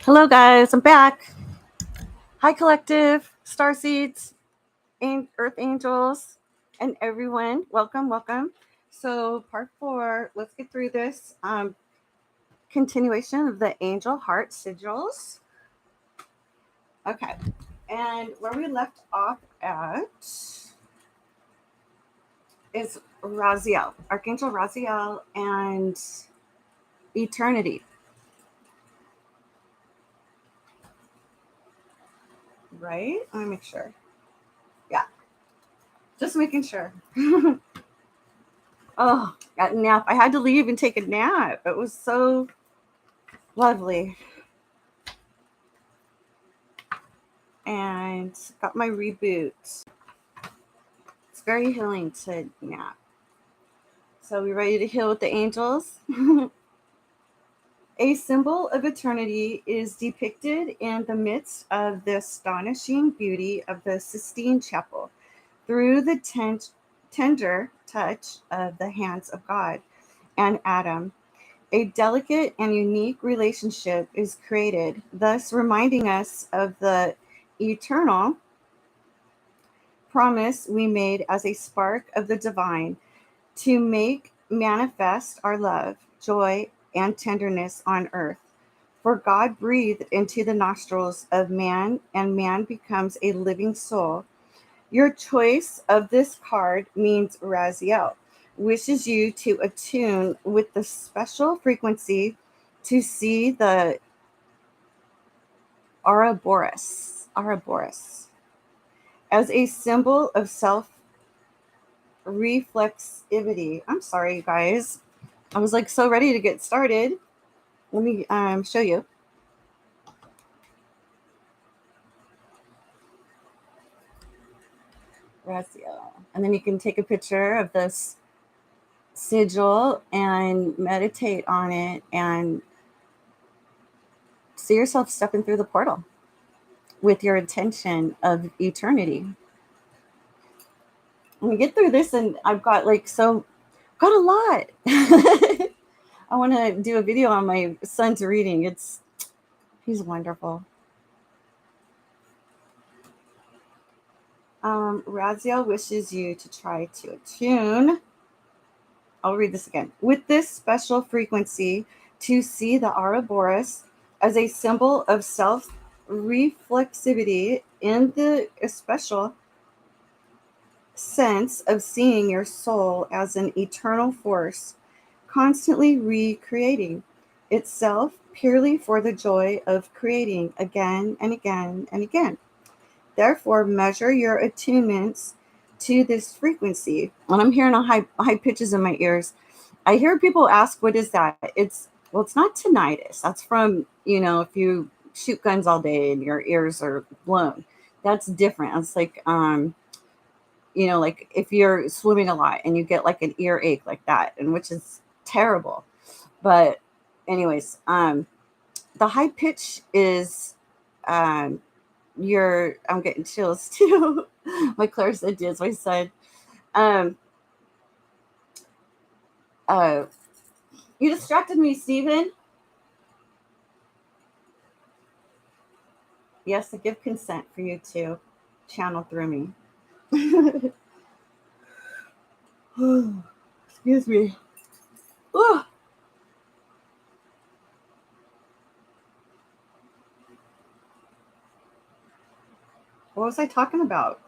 Hello, guys. I'm back. Hi, Collective, Starseeds, and Earth Angels, and everyone. Welcome, welcome. So, part 4, let's get through this. Continuation of the Angel Heart Sigils. Okay. And where we left off at is Raziel, Archangel Raziel, and Eternity. Right? Let me make sure. Yeah. Just making sure. Oh, got a nap. I had to leave and take a nap. It was so lovely. And got my reboot. It's very healing to nap. So we ready to heal with the angels? A symbol of eternity is depicted in the midst of the astonishing beauty of the Sistine Chapel through the tender touch of the hands of God and Adam. A delicate and unique relationship is created, thus reminding us of the eternal promise we made as a spark of the divine to make manifest our love, joy, and tenderness on earth. For God breathed into the nostrils of man, and man becomes a living soul. Your choice of this card means Raziel wishes you to attune with the special frequency to see the Ouroboros as a symbol of self reflexivity. I'm sorry, you guys. I was like so ready to get started. Let me show you. Raziel. And then you can take a picture of this sigil and meditate on it and see yourself stepping through the portal with your intention of eternity. Let me get through this, and I've got got a lot. I want to do a video on my son's reading. He's wonderful. Raziel wishes you to try to attune. I'll read this again. With this special frequency, to see the Ouroboros as a symbol of self reflexivity in the special sense of seeing your soul as an eternal force, constantly recreating itself purely for the joy of creating again and again and again. Therefore, measure your attunements to this frequency. And I'm hearing a high pitches in my ears. I hear people ask, "What is that?" It's not tinnitus. That's from if you shoot guns all day and your ears are blown. That's different. It's like like if you're swimming a lot and you get like an earache like that, and which is terrible. But anyways, the high pitch is I'm getting chills too. My clairsentient, my son. Um uh you distracted me, Stephen. Yes, I give consent for you to channel through me. Excuse me. Oh, what was I talking about?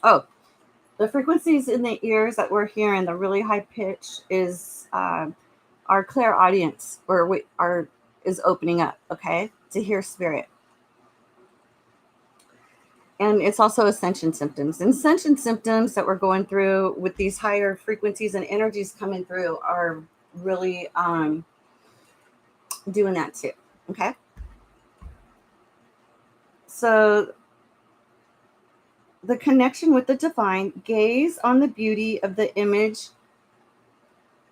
Oh, the frequencies in the ears that we're hearing, the really high pitch, is our clairaudience, where we are is opening up, okay, to hear spirit. And it's also ascension symptoms. And ascension symptoms that we're going through with these higher frequencies and energies coming through are really doing that too. Okay. So the connection with the divine, gaze on the beauty of the image,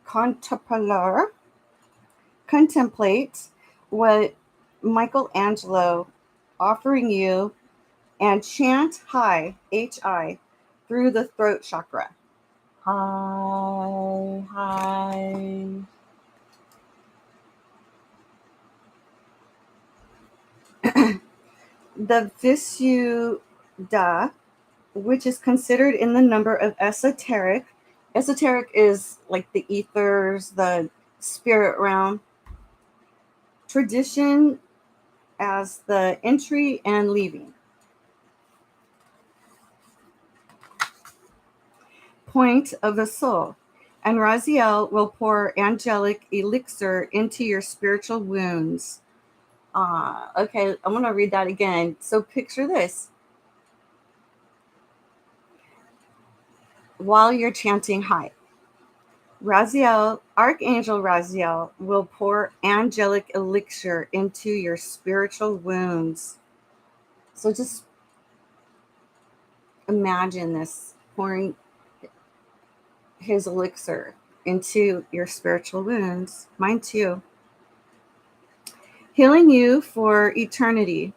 contemplate what Michelangelo offering you, and chant high, HI, through the throat chakra. Hi, hi. The Visuddha, which is considered in the number of esoteric. Esoteric is like the ethers, the spirit realm. Tradition as the entry and leaving point of the soul. And Raziel will pour angelic elixir into your spiritual wounds. Okay, I'm going to read that again. So picture this while you're chanting high. Raziel, Archangel Raziel, will pour angelic elixir into your spiritual wounds. So just imagine this pouring his elixir into your spiritual wounds. Mine too. Healing you for eternity.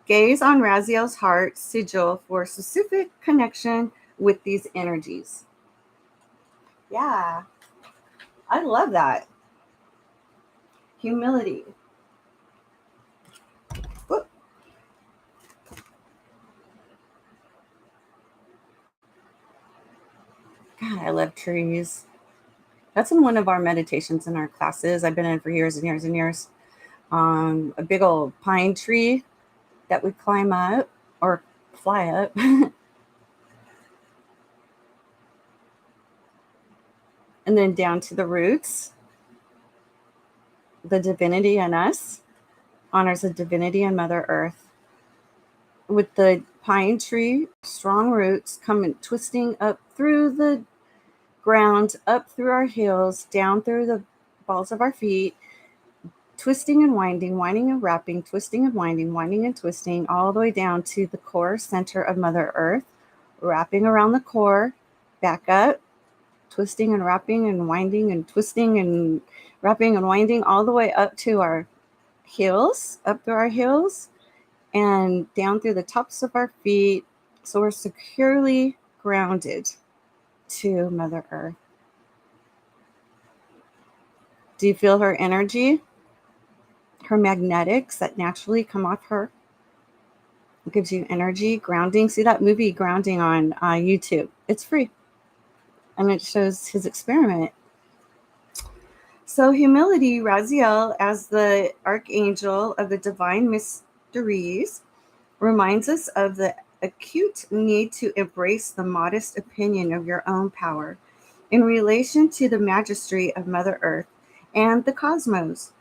Gaze on Raziel's heart sigil for specific connection with these energies. Yeah, I love that. Humility. Whoop. God, I love trees. That's in one of our meditations in our classes. I've been in for years and years and years. A big old pine tree that we climb up or fly up. And then down to the roots. The divinity in us honors the divinity in Mother Earth. With the pine tree, strong roots coming twisting up through the ground, up through our heels, down through the balls of our feet, twisting and winding, winding and wrapping, twisting and winding, winding and twisting, all the way down to the core center of Mother Earth, wrapping around the core, back up, twisting and wrapping and winding and twisting and wrapping and winding, all the way up to our heels, up through our heels, and down through the tops of our feet. So we're securely grounded to Mother Earth. Do you feel her energy? Her magnetics that naturally come off her? It gives you energy, grounding. See that movie Grounding on YouTube? It's free. And it shows his experiment. So humility, Raziel, as the archangel of the divine mysteries, reminds us of the acute need to embrace the modest opinion of your own power in relation to the majesty of Mother Earth and the cosmos.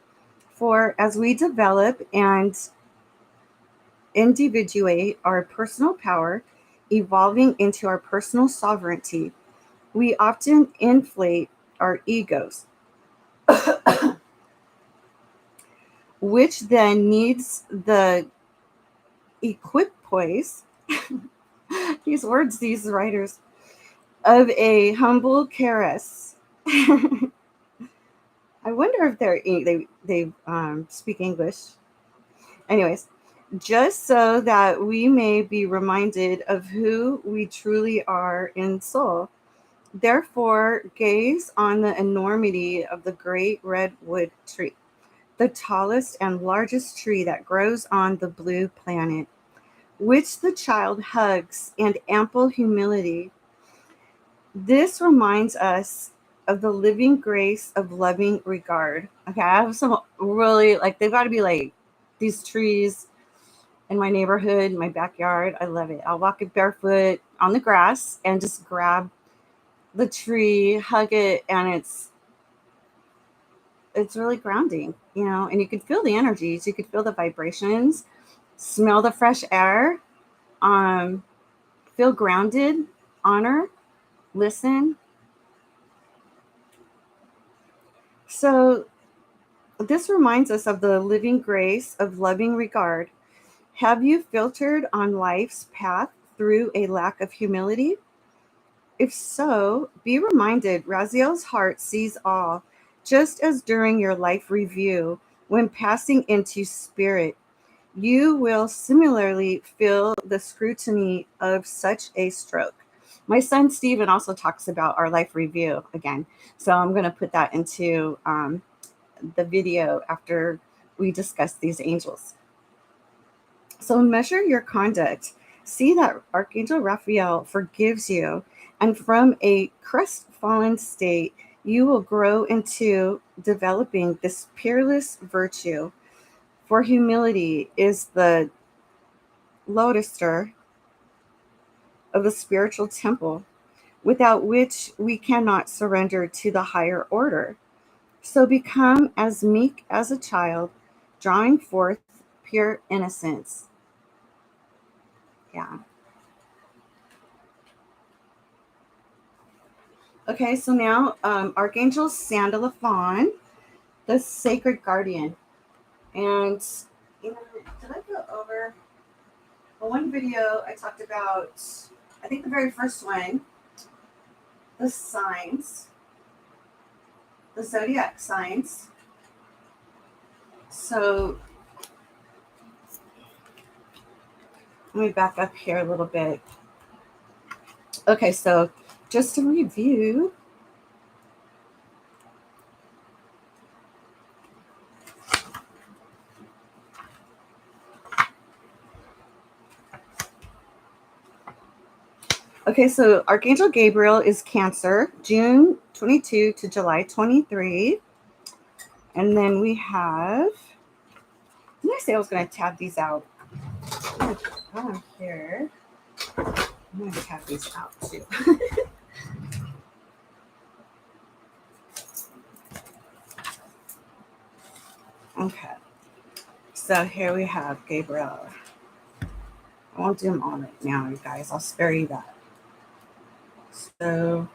For as we develop and individuate our personal power, evolving into our personal sovereignty, we often inflate our egos, which then needs the equipoise, these words, these writers, of a humble caress. I wonder if they speak English. Anyways, just so that we may be reminded of who we truly are in soul. Therefore, gaze on the enormity of the great redwood tree, the tallest and largest tree that grows on the blue planet, which the child hugs in ample humility. This reminds us of the living grace of loving regard. Okay, I have some really, like, they've got to be like these trees in my neighborhood, in my backyard. I love it. I'll walk it barefoot on the grass and just grab the tree, hug it, and it's really grounding, and you can feel the energies, you could feel the vibrations, smell the fresh air, um, feel grounded, honor, listen. So this reminds us of the living grace of loving regard. Have you filtered on life's path through a lack of humility? If so, be reminded Raziel's heart sees all, just as during your life review, when passing into spirit, you will similarly feel the scrutiny of such a stroke. My son Steven also talks about our life review again. So I'm going to put that into the video after we discuss these angels. So measure your conduct. See that Archangel Raphael forgives you, and from a crestfallen state, you will grow into developing this peerless virtue. For humility is the lodestar of the spiritual temple, without which we cannot surrender to the higher order. So become as meek as a child, drawing forth pure innocence. Yeah. Okay, so now Archangel Sandalphon, the sacred guardian. And did I go over one video I talked about, I think the very first one, the signs, the zodiac signs. So let me back up here a little bit. Okay, so just to review, okay, so Archangel Gabriel is Cancer, June 22 to July 23. And then we have, didn't I say I was going to tab these out? I'm going to go here. I'm going to tab these out too. Okay. So here we have Gabriel. I won't do them all right now, you guys. I'll spare you that. So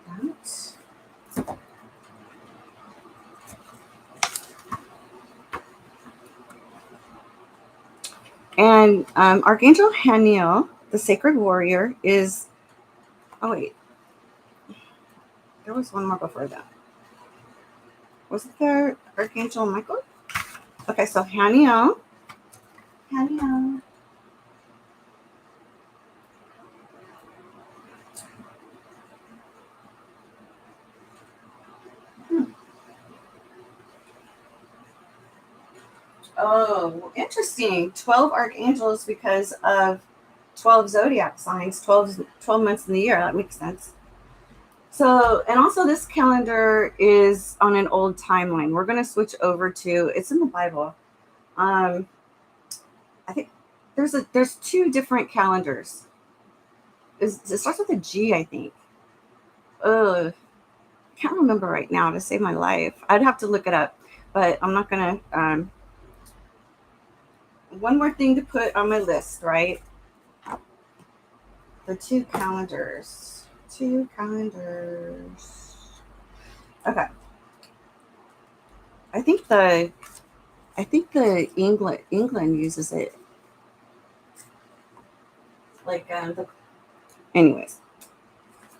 that. And Archangel Haniel, the sacred warrior, is. Oh, wait. There was one more before that. Wasn't there Archangel Michael? Okay, so Haniel. Haniel. Oh, interesting. 12 archangels because of 12 zodiac signs, 12 months in the year. That makes sense. So, and also this calendar is on an old timeline. We're going to switch over to, it's in the Bible. I think there's two different calendars. It starts with a G, I think. I can't remember right now to save my life. I'd have to look it up, but I'm not going to. One more thing to put on my list, right? The two calendars. Two calendars. Okay. I think the England uses it. Like anyways.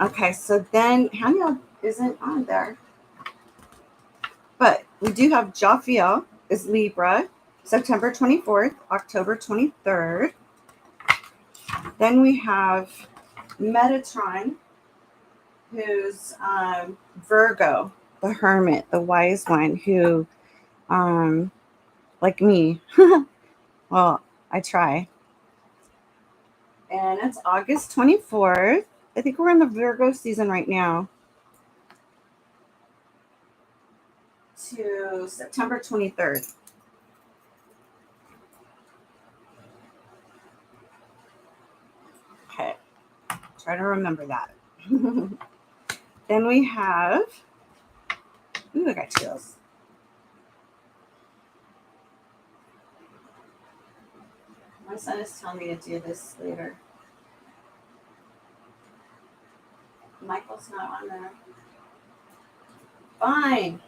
Okay, so then Haniel isn't on there. But we do have Jophiel is Libra, September 24th, October 23rd. Then we have Metatron, who's Virgo, the hermit, the wise one, who, like me, well, I try. And it's August 24th. I think we're in the Virgo season right now. To September 23rd. Okay. Try to remember that. Then we have, ooh, I got chills. My son is telling me to do this later. Michael's not on there. Fine.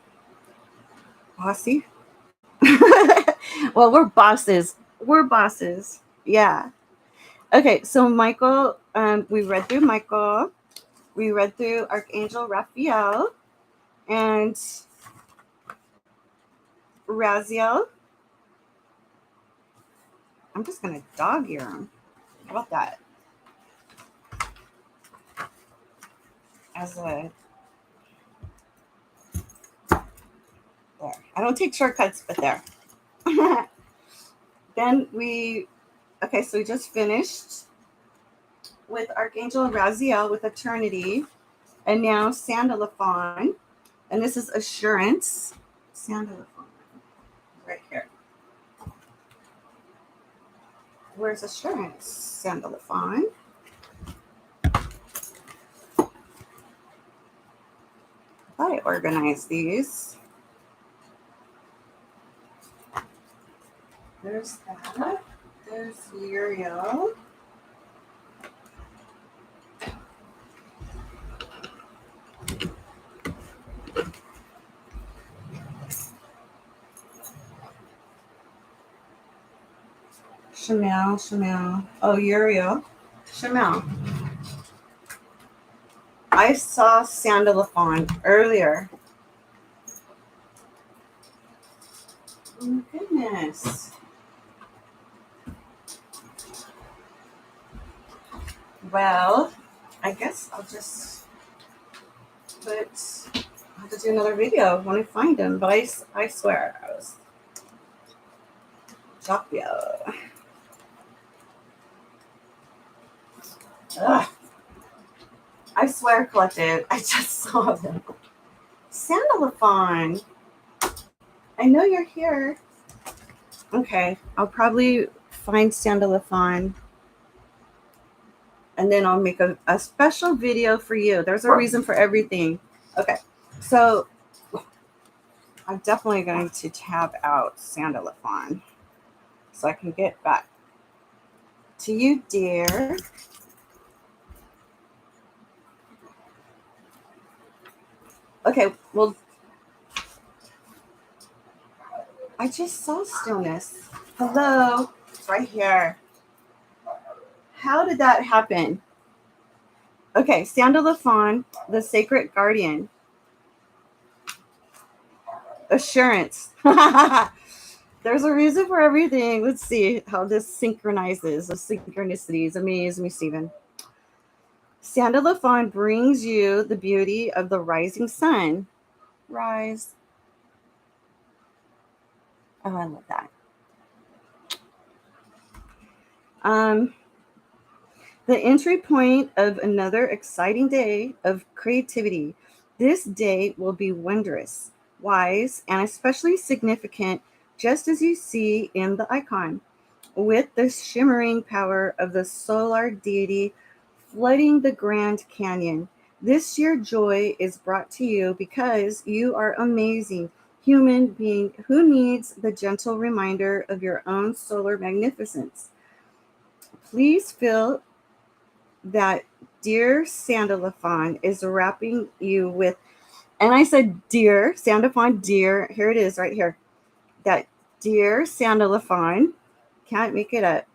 Bossy. Well, we're bosses. We're bosses. Yeah. Okay, so Michael, we read through Michael. We read through Archangel Raphael and Raziel. I'm just going to dog ear him. How about that? as a, there. I don't take shortcuts, but there. Then okay, so we just finished with Archangel Raziel with Eternity, and now Sandalphon, and this is Assurance. Sandalphon, right here. Where's Assurance? Sandalphon. I thought I organized these. There's that. There's Uriel. Shamel. Oh, Uriel. Shamel. I saw Sandalphon earlier. Oh my goodness. Well, I guess I'll just I'll have to do another video when I find him, but I swear I was Jopio. Ugh. I swear, collective, I just saw them. Sandalphon. I know you're here. Okay, I'll probably find Sandalphon, and then I'll make a special video for you. There's a reason for everything. Okay, so I'm definitely going to tab out Sandalphon so I can get back to you, dear. Okay, well, I just saw stillness. Hello, it's right here. How did that happen? Okay, Sandalphon, the sacred guardian. Assurance. There's a reason for everything. Let's see how this synchronizes. The synchronicities amaze me, Stephen. Sandalphon brings you the beauty of the rising sun. Rise. Oh, I love that. The entry point of another exciting day of creativity. This day will be wondrous, wise, and especially significant, just as you see in the icon, with the shimmering power of the solar deity flooding the Grand Canyon. This sheer joy is brought to you because you are amazing human being who needs the gentle reminder of your own solar magnificence. Please feel that dear Sandalphon is wrapping you with, and I said dear Sandalphon, dear, here it is right here. That dear Sandalphon, can't make it up,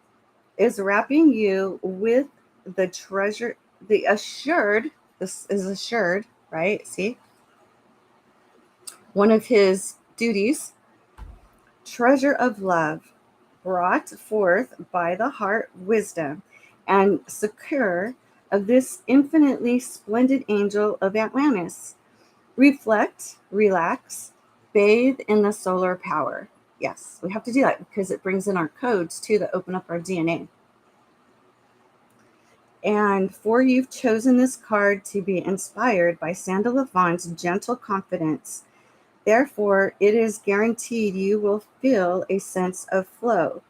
is wrapping you with the treasure, the assured, this is assured, right? See? One of his duties, treasure of love, brought forth by the heart wisdom, and secure of this infinitely splendid angel of Atlantis. Reflect, relax, bathe in the solar power. Yes, we have to do that because it brings in our codes too that open up our DNA. And for you've chosen this card to be inspired by Sandalphon's gentle confidence. Therefore, it is guaranteed you will feel a sense of flow.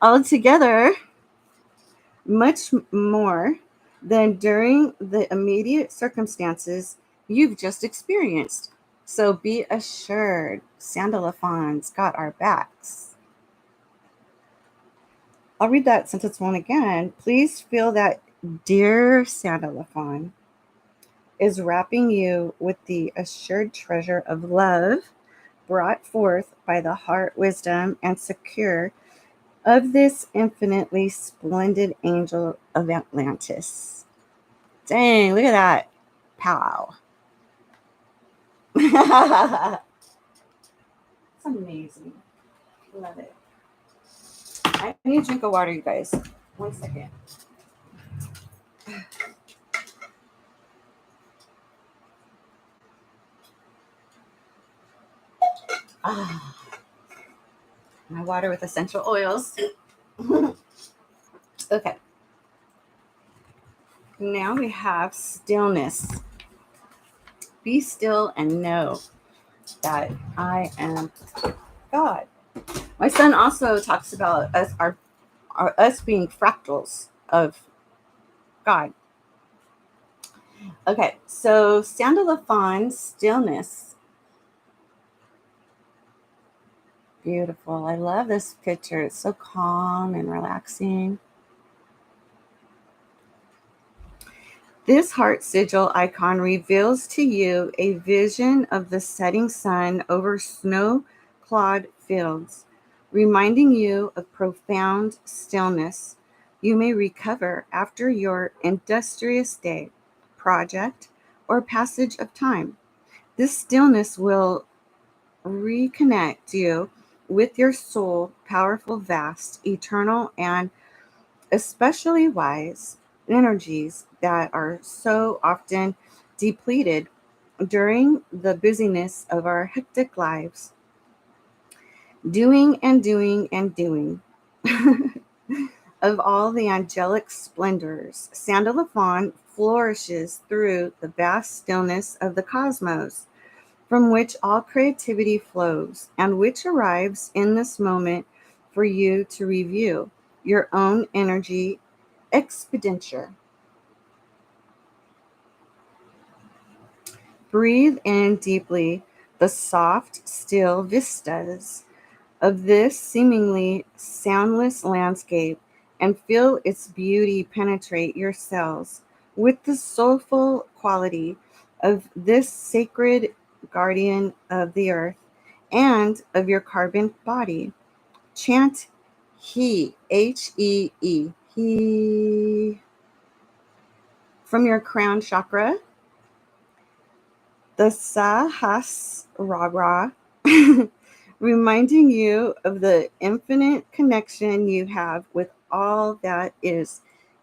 Altogether, much more than during the immediate circumstances you've just experienced. So be assured, Sandalphon's got our backs. I'll read that sentence one again. Please feel that dear Sandalphon is wrapping you with the assured treasure of love brought forth by the heart wisdom and secure of this infinitely splendid angel of Atlantis. Dang, look at that. Pow. It's amazing. Love it. I need a drink of water, you guys. 1 second. Ah, my water with essential oils. Okay, now we have stillness. Be still and know that I am God. My son also talks about us being fractals of God. Okay, so Sandalphon, stillness. Beautiful. I love this picture. It's so calm and relaxing. This heart sigil icon reveals to you a vision of the setting sun over snow-clad fields, reminding you of profound stillness you may recover after your industrious day, project, or passage of time. This stillness will reconnect you with your soul, powerful, vast, eternal, and especially wise energies that are so often depleted during the busyness of our hectic lives, doing and doing and doing. Of all the angelic splendors, Sandalphon flourishes through the vast stillness of the cosmos, from which all creativity flows, and which arrives in this moment for you to review your own energy expenditure. Breathe in deeply the soft, still vistas of this seemingly soundless landscape and feel its beauty penetrate your cells with the soulful quality of this sacred guardian of the earth and of your carbon body. Chant He, Hee, He, from your crown chakra, the Sahasrara, reminding you of the infinite connection you have with all that is.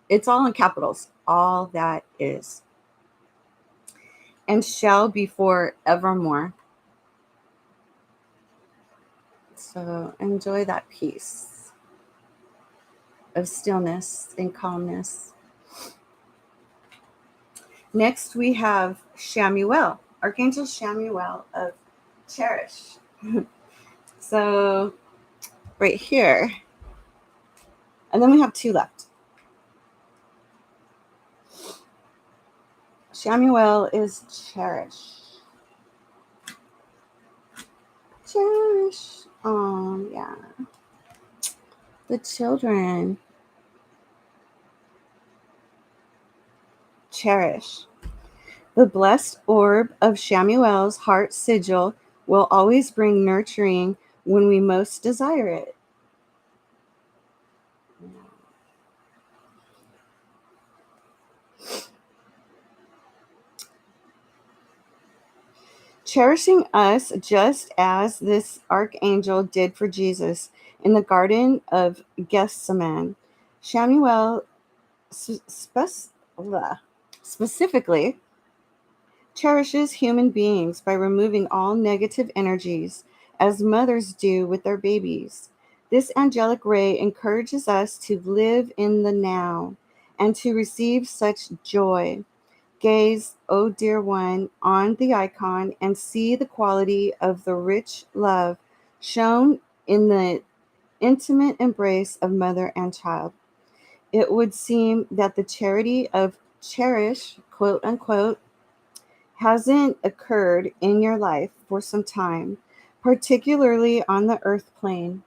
It's all in capitals, all that is, and shall be forevermore. So enjoy that peace of stillness and calmness. Next, we have Shamuel, Archangel Shamuel of Cherish. So, right here, and then we have two left. Shamuel is Cherish. Cherish. Oh, yeah. The children. Cherish. The blessed orb of Shamuel's heart sigil will always bring nurturing when we most desire it. Cherishing us just as this archangel did for Jesus in the Garden of Gethsemane. Shamuel specifically cherishes human beings by removing all negative energies, as mothers do with their babies. This angelic ray encourages us to live in the now and to receive such joy. Gaze, O dear one, on the icon and see the quality of the rich love shown in the intimate embrace of mother and child. It would seem that the charity of cherish, quote unquote, hasn't occurred in your life for some time, particularly on the earth plane.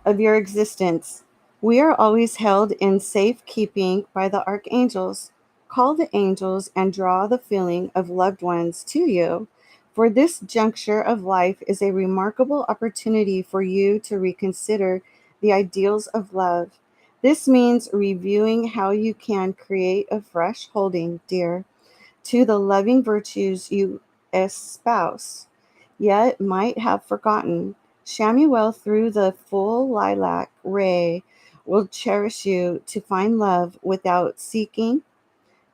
Of your existence. We are always held in safekeeping by the archangels. Call the angels and draw the feeling of loved ones to you. For this juncture of life is a remarkable opportunity for you to reconsider the ideals of love. This means reviewing how you can create a fresh holding, dear, to the loving virtues you espouse, yet might have forgotten. Shamuel, through the full lilac ray, will cherish you to find love without seeking,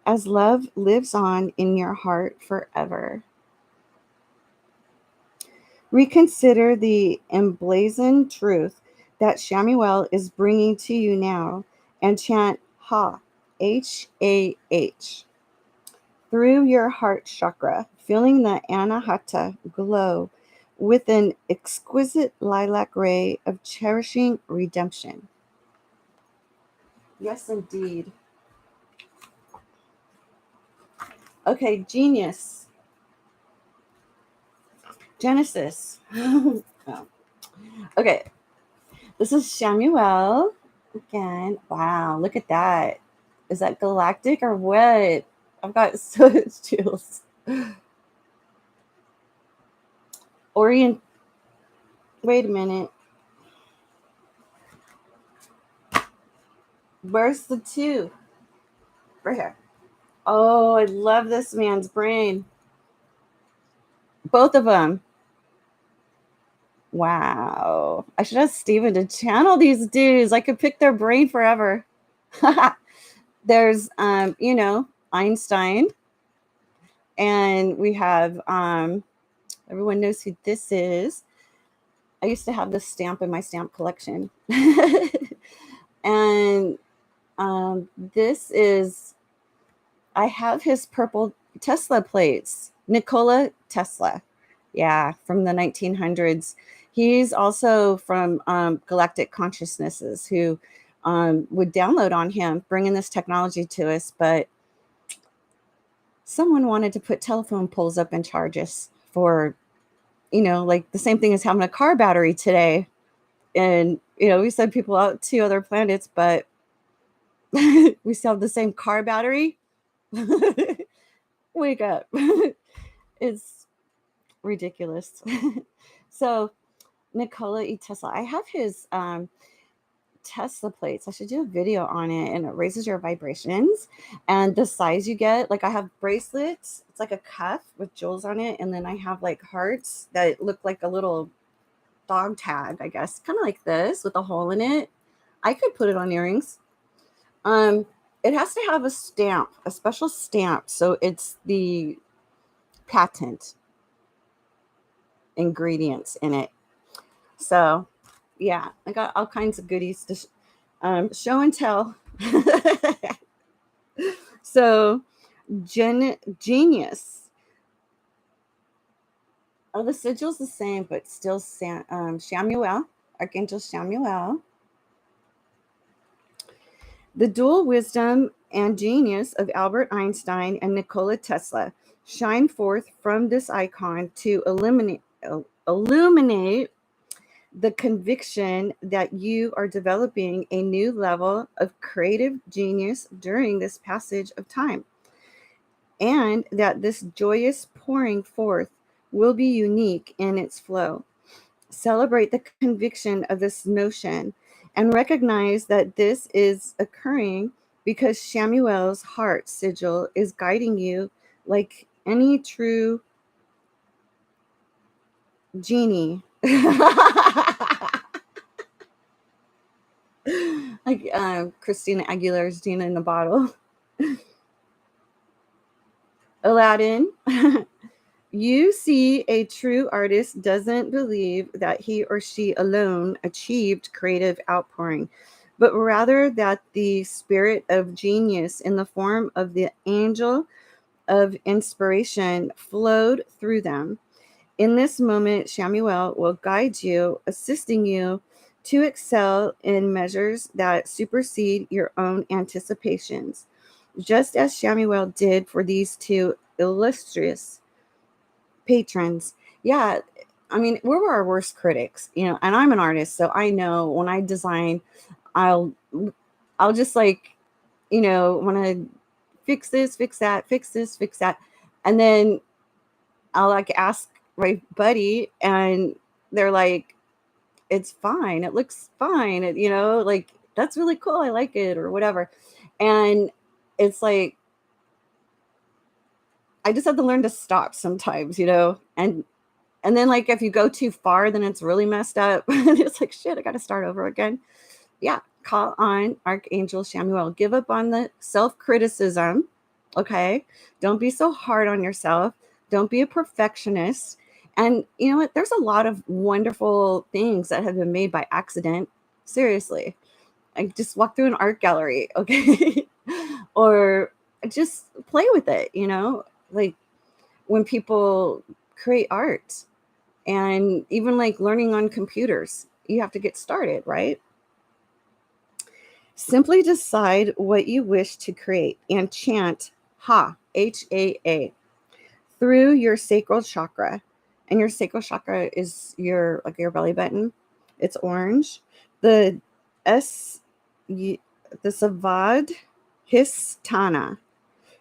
as love lives on in your heart forever. Reconsider the emblazoned truth that Shamuel is bringing to you now and chant Ha, H-A-H, through your heart chakra, feeling the Anahata glow with an exquisite lilac ray of cherishing redemption. Yes, indeed. Okay, genius. Genesis. Oh. Okay, this is Shamuel again. Wow, look at that. Is that galactic or what? I've got such chills. Orient. Wait a minute. Where's the two? Right here. Oh, I love this man's brain. Both of them. Wow. I should ask Steven to channel these dudes. I could pick their brain forever. There's, Einstein. And we have, everyone knows who this is. I used to have this stamp in my stamp collection. And this is, I have his purple Tesla plates. Nikola Tesla. Yeah, from the 1900s. He's also from Galactic Consciousnesses who would download on him, bringing this technology to us. But someone wanted to put telephone poles up and charge us for, like the same thing as having a car battery today. And, we send people out to other planets, but we still have the same car battery. Wake up. It's ridiculous. So Nikola Tesla, I have his Tesla plates. I should do a video on it, and it raises your vibrations and the size you get. Like I have bracelets. It's like a cuff with jewels on it, and then I have like hearts that look like a little dog tag, I guess, kind of like this with a hole in it. I could put it on earrings. It has to have a stamp, a special stamp, so it's the patent ingredients in it. So yeah, I got all kinds of goodies to show and tell. So genius. Oh, the sigil's the same, but still Shamuel, Archangel Shamuel. The dual wisdom and genius of Albert Einstein and Nikola Tesla shine forth from this icon to illuminate the conviction that you are developing a new level of creative genius during this passage of time, and that this joyous pouring forth will be unique in its flow. Celebrate the conviction of this notion and recognize that this is occurring because Shamuel's heart sigil is guiding you like any true genie. Like Christina Aguilera's Gina in the Bottle. Aladdin. You see, a true artist doesn't believe that he or she alone achieved creative outpouring, but rather that the spirit of genius in the form of the angel of inspiration flowed through them. In this moment, Shamuel will guide you, assisting you to excel in measures that supersede your own anticipations, just as Shamuel did for these two illustrious patrons. Yeah, I mean, we're our worst critics, and I'm an artist, so I know when I design, I'll I'll just like, want to fix this, fix that, fix this, fix that. And then I'll like ask my buddy and they're like, it's fine. It looks fine. Like that's really cool. I like it or whatever. And it's like, I just have to learn to stop sometimes, and And then like if you go too far, then it's really messed up. It's like, shit, I got to start over again. Yeah, call on Archangel Shamuel. Give up on the self-criticism. Okay. Don't be so hard on yourself. Don't be a perfectionist. And you know what? There's a lot of wonderful things that have been made by accident. Seriously. I just walk through an art gallery, okay? Or just play with it, you know? Like when people create art and even like learning on computers, you have to get started, right? Simply decide what you wish to create and chant Ha, HAA, through your sacral chakra. And your sacral chakra is your like your belly button. It's orange. The S the Savad Histana,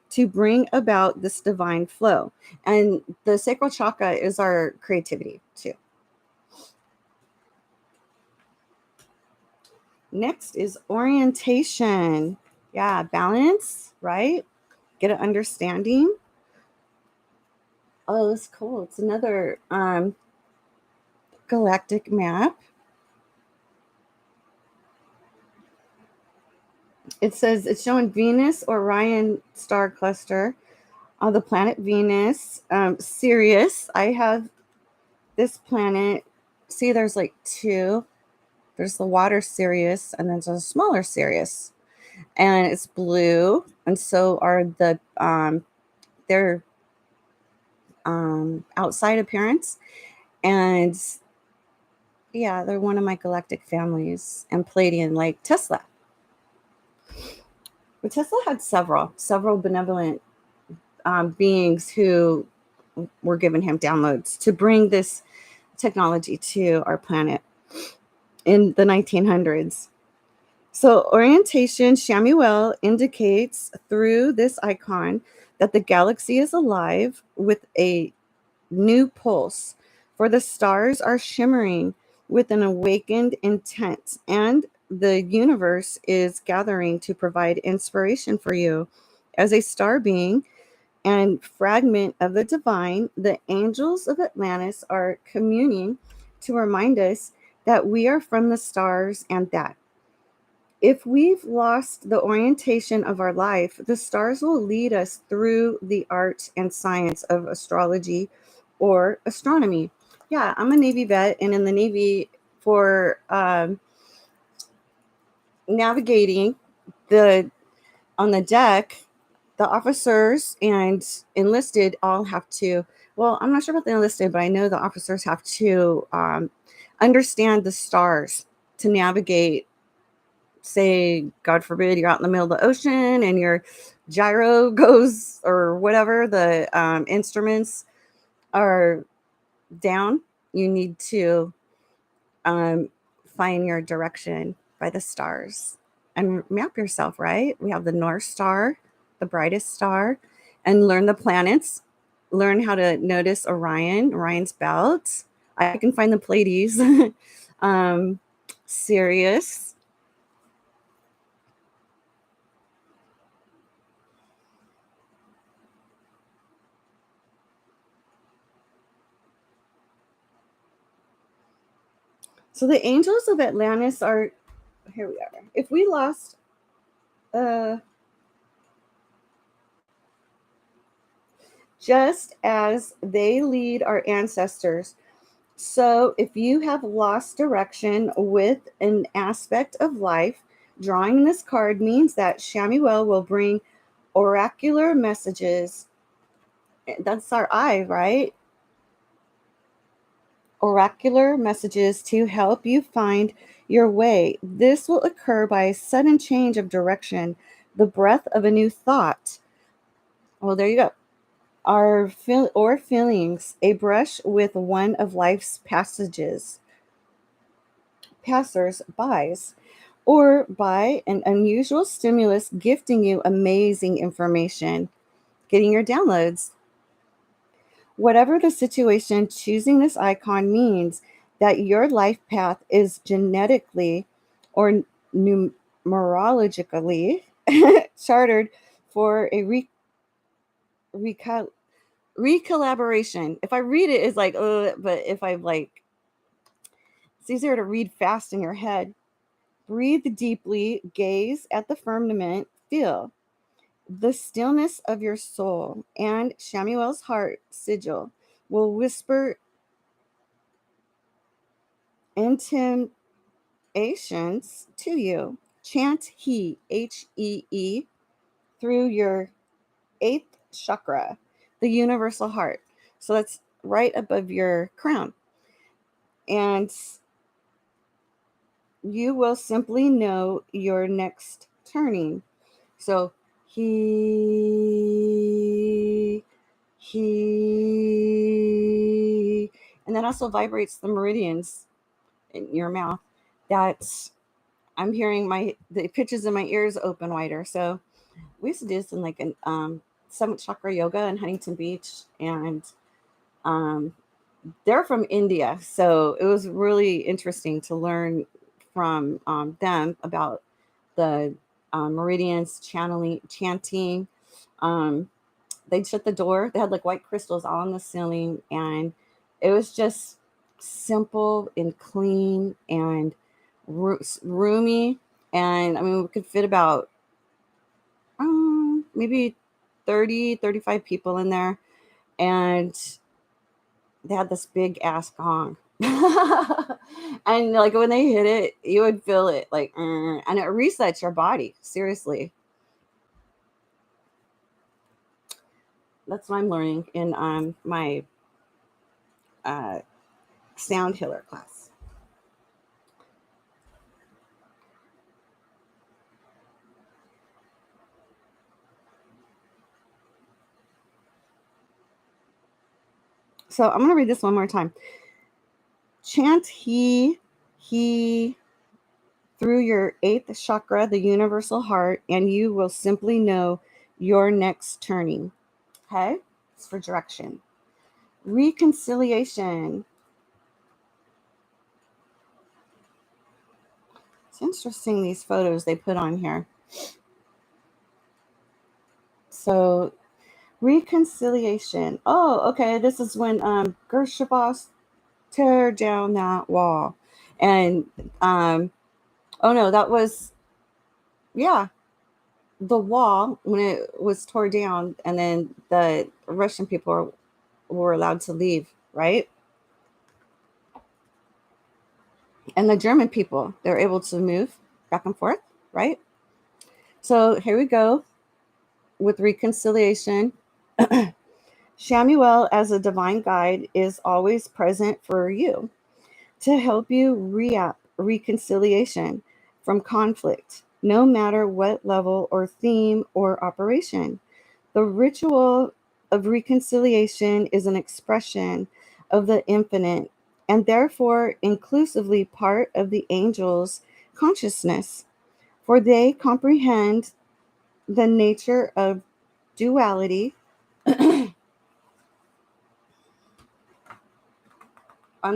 to bring about this divine flow. And the sacral chakra is our creativity too. Next is orientation. Yeah, balance, right? Get an understanding. Oh, that's cool. It's another galactic map. It says it's showing Venus, Orion star cluster, the planet Venus, Sirius. I have this planet. See, there's like two. There's the water Sirius, and then there's a smaller Sirius, and it's blue. And so are the their outside appearance, and yeah, they're one of my galactic families. And Palladian, like Tesla. But Tesla had several benevolent beings who were giving him downloads to bring this technology to our planet in the 1900s. So, orientation, Shamuel indicates through this icon that the galaxy is alive with a new pulse, for the stars are shimmering with an awakened intent, and the universe is gathering to provide inspiration for you. As a star being and fragment of the divine, the angels of Atlantis are communing to remind us that we are from the stars and that if we've lost the orientation of our life, the stars will lead us through the art and science of astrology or astronomy. Yeah, I'm a Navy vet, and in the Navy, for navigating the on the deck, the officers and enlisted all have to. Well, I'm not sure about the enlisted, but I know the officers have to understand the stars to navigate. Say, God forbid, you're out in the middle of the ocean and your gyro goes or whatever, the instruments are down. You need to um, find your direction by the stars and map yourself, right? We have the North Star, the brightest star, and learn the planets, learn how to notice Orion's belt. I can find the Pleiades, Sirius. So the angels of Atlantis are here we are. If we lost uh just as they lead our ancestors. So if you have lost direction with an aspect of life, drawing this card means that Shamuel will bring oracular messages. That's our eye, right? Oracular messages to help you find your way. This will occur by a sudden change of direction, the breath of a new thought. Well, there you go. Our or feelings, a brush with one of life's passers bys, or by an unusual stimulus gifting you amazing information, getting your downloads. Whatever the situation, choosing this icon means that your life path is genetically or numerologically chartered for a Recollaboration. If I read it, it's like, but if I like, it's easier to read fast in your head. Breathe deeply, gaze at the firmament, feel the stillness of your soul, and Shamuel's heart sigil will whisper intimations to you. Chant He, Hee, through your eighth chakra, the universal heart. So that's right above your crown. And you will simply know your next turning. So he, and that also vibrates the meridians in your mouth. That's, I'm hearing the pitches in my ears open wider. So we used to do this in like an seventh chakra yoga in Huntington Beach, and um, they're from India, so it was really interesting to learn from them about the meridians, chanting. Um, they'd shut the door. They had like white crystals all on the ceiling, and it was just simple and clean and roomy. And I mean, we could fit about maybe 30, 35 people in there. And they had this big ass gong. And like when they hit it, you would feel it like, and it resets your body. Seriously. That's what I'm learning in my uh, sound healer class. So I'm going to read this one more time. Chant he through your eighth chakra, the universal heart, and you will simply know your next turning. Okay? It's for direction. Reconciliation. It's interesting, these photos they put on here. So, reconciliation. Oh, okay. This is when Gershabos tear down that wall. And oh no, that was, yeah, the wall when it was tore down, and then the Russian people were allowed to leave, right? And the German people, they were able to move back and forth, right? So here we go with reconciliation. Shamuel, as a divine guide, is always present for you to help you reconciliation from conflict, no matter what level or theme or operation. The ritual of reconciliation is an expression of the infinite and therefore inclusively part of the angels' consciousness, for they comprehend the nature of duality on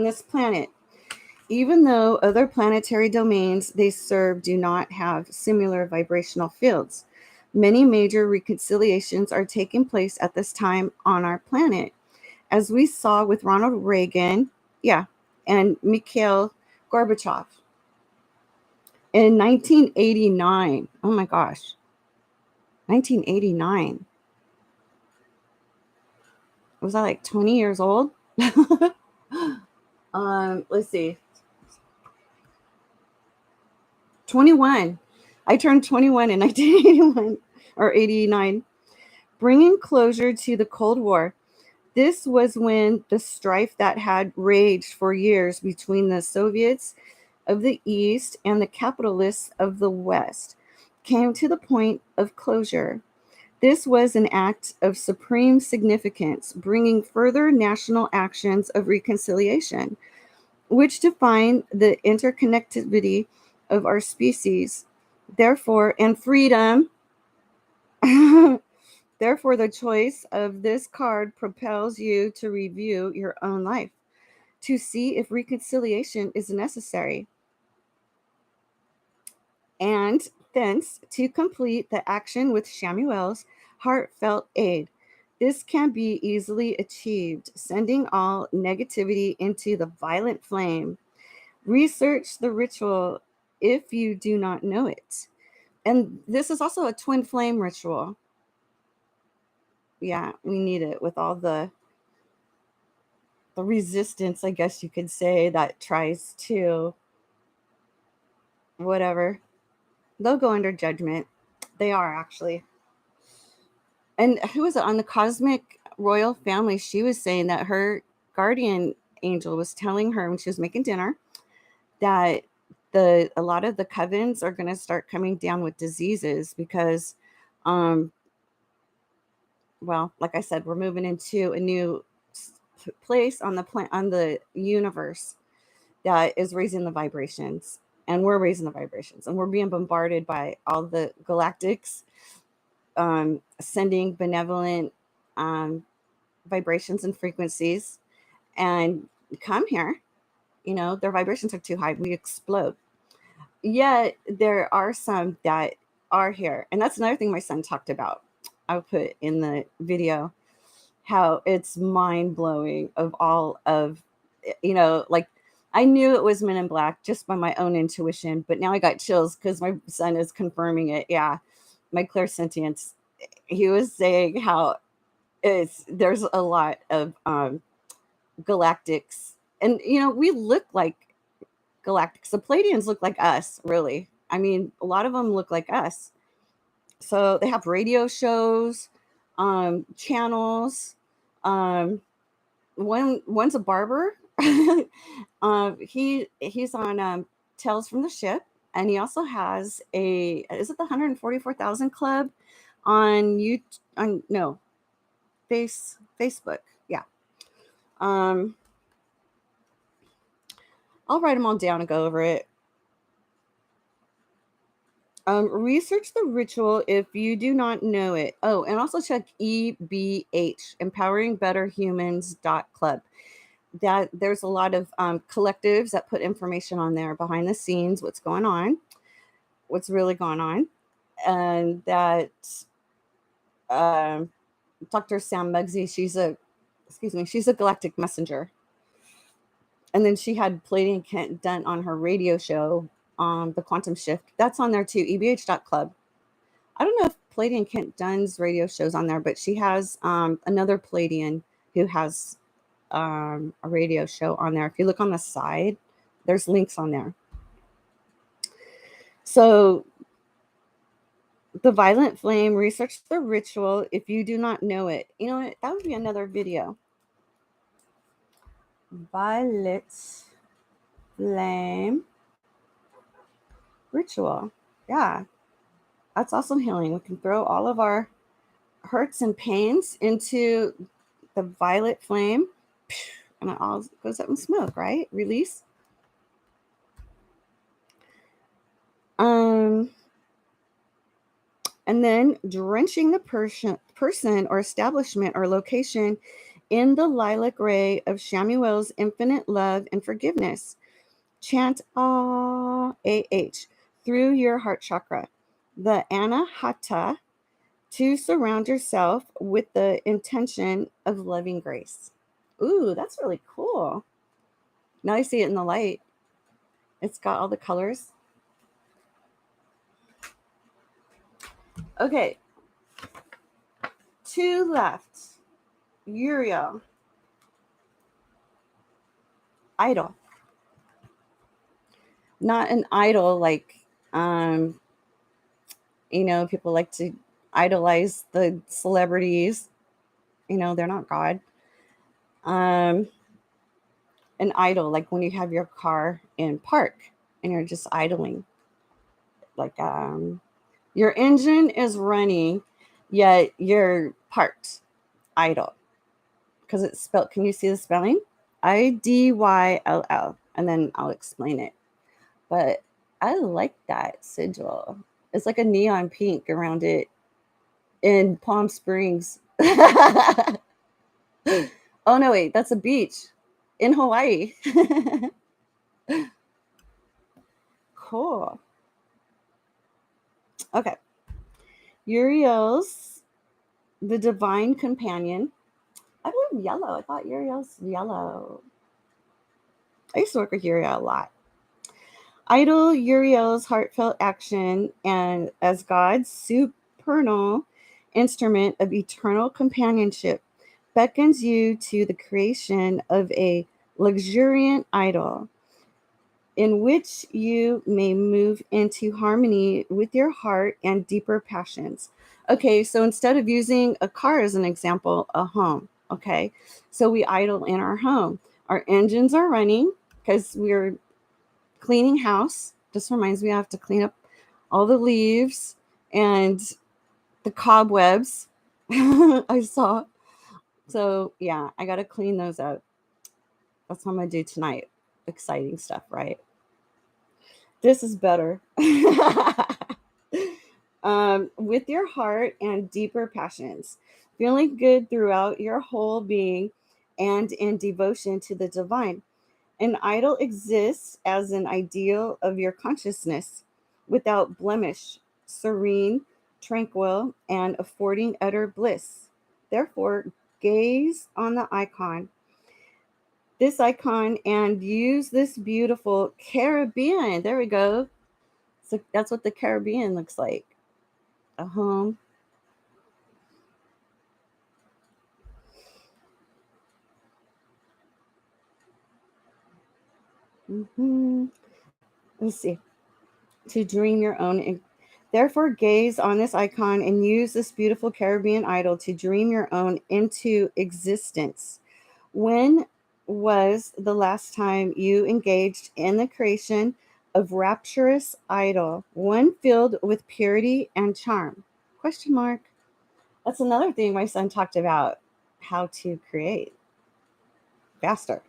this planet. Even though other planetary domains they serve do not have similar vibrational fields, many major reconciliations are taking place at this time on our planet, as we saw with Ronald Reagan, yeah, and Mikhail Gorbachev in 1989. Oh my gosh, 1989. Was I like 20 years old? Let's see, 21. I turned 21 in 1981 or 89, bringing closure to the Cold War. This was when the strife that had raged for years between the Soviets of the East and the capitalists of the West came to the point of closure. This was an act of supreme significance, bringing further national actions of reconciliation, which define the interconnectivity of our species, therefore, and freedom. Therefore, the choice of this card propels you to review your own life to see if reconciliation is necessary, and thence to complete the action with Shamuel's heartfelt aid. This can be easily achieved, sending all negativity into the violet flame. Research the ritual if you do not know it. And this is also a twin flame ritual. Yeah, we need it with all the resistance, I guess you could say, that tries to whatever. They'll go under judgment. They are actually. And who was it on the Cosmic Royal Family? She was saying that her guardian angel was telling her when she was making dinner that a lot of the covens are going to start coming down with diseases because um well, like I said, we're moving into a new place on the universe that is raising the vibrations, and we're raising the vibrations, and we're being bombarded by all the galactics, sending benevolent um, vibrations and frequencies, and come here. Their vibrations are too high, we explode. Yet there are some that are here, and that's another thing my son talked about. I'll put in the video how it's mind blowing of all of, like, I knew it was Men in Black just by my own intuition, but now I got chills because my son is confirming it. Yeah, my clairsentience. He was saying how there's a lot of galactics, and we look like galactics. The Palladians look like us, really. I mean, a lot of them look like us. So they have radio shows, channels. Um, one's a barber. He's on Tales from the Ship, and he also has a, is it the 144,000 Club on you on no Facebook? Yeah. Um, I'll write them all down and go over it. Research the ritual if you do not know it. Oh, and also check EBH, empoweringBetterHumans.club. That there's a lot of collectives that put information on there behind the scenes, what's going on, what's really going on, and that um, Dr. Sam Muggsy, she's a galactic messenger, and then she had Palladian Kent Dent on her radio show, the Quantum Shift. That's on there too. EBH.club. I don't know if Palladian Kent Dunn's radio show's on there, but she has another Palladian who has a radio show on there. If you look on the side, there's links on there. So the violent flame, research the ritual if you do not know it. You know what? That would be another video. Violet flame ritual. Yeah, that's awesome healing. We can throw all of our hurts and pains into the violet flame, and it all goes up in smoke, right? Release. And then drenching the person or establishment or location in the lilac ray of Shamuel's infinite love and forgiveness. Chant Ah through your heart chakra. The Anahata, to surround yourself with the intention of loving grace. Ooh, that's really cool. Now I see it in the light. It's got all the colors. Okay. 2 left. Uriel. Idol. Not an idol like people like to idolize the celebrities. They're not God. An idol, like when you have your car in park and you're just idling. Like your engine is running, yet you're parked, idle. Because it's spelled, can you see the spelling? IDYLL. And then I'll explain it. But I like that sigil. It's like a neon pink around it in Palm Springs. Oh, no, wait, that's a beach in Hawaii. Cool. Okay. Uriel's the divine companion. I believe yellow. I thought Uriel's yellow. I used to work with Uriel a lot. Idol Uriel's heartfelt action and as God's supernal instrument of eternal companionship beckons you to the creation of a luxuriant idol in which you may move into harmony with your heart and deeper passions. Okay, so instead of using a car as an example, a home. Okay, so we idle in our home. Our engines are running because we're cleaning house. Just reminds me I have to clean up all the leaves and the cobwebs I saw. So yeah, I got to clean those up. That's what I'm gonna do tonight. Exciting stuff, right? This is better. With your heart and deeper passions, feeling good throughout your whole being and in devotion to the divine. An idol exists as an ideal of your consciousness, without blemish, serene, tranquil, and affording utter bliss. Therefore, gaze on the icon, this icon, and use this beautiful Caribbean. There we go. So that's what the Caribbean looks like. A home. Let's see. To dream your own. Therefore, gaze on this icon and use this beautiful Caribbean idol to dream your own into existence. When was the last time you engaged in the creation of rapturous idol, one filled with purity and charm? Question mark. That's another thing my son talked about, how to create faster.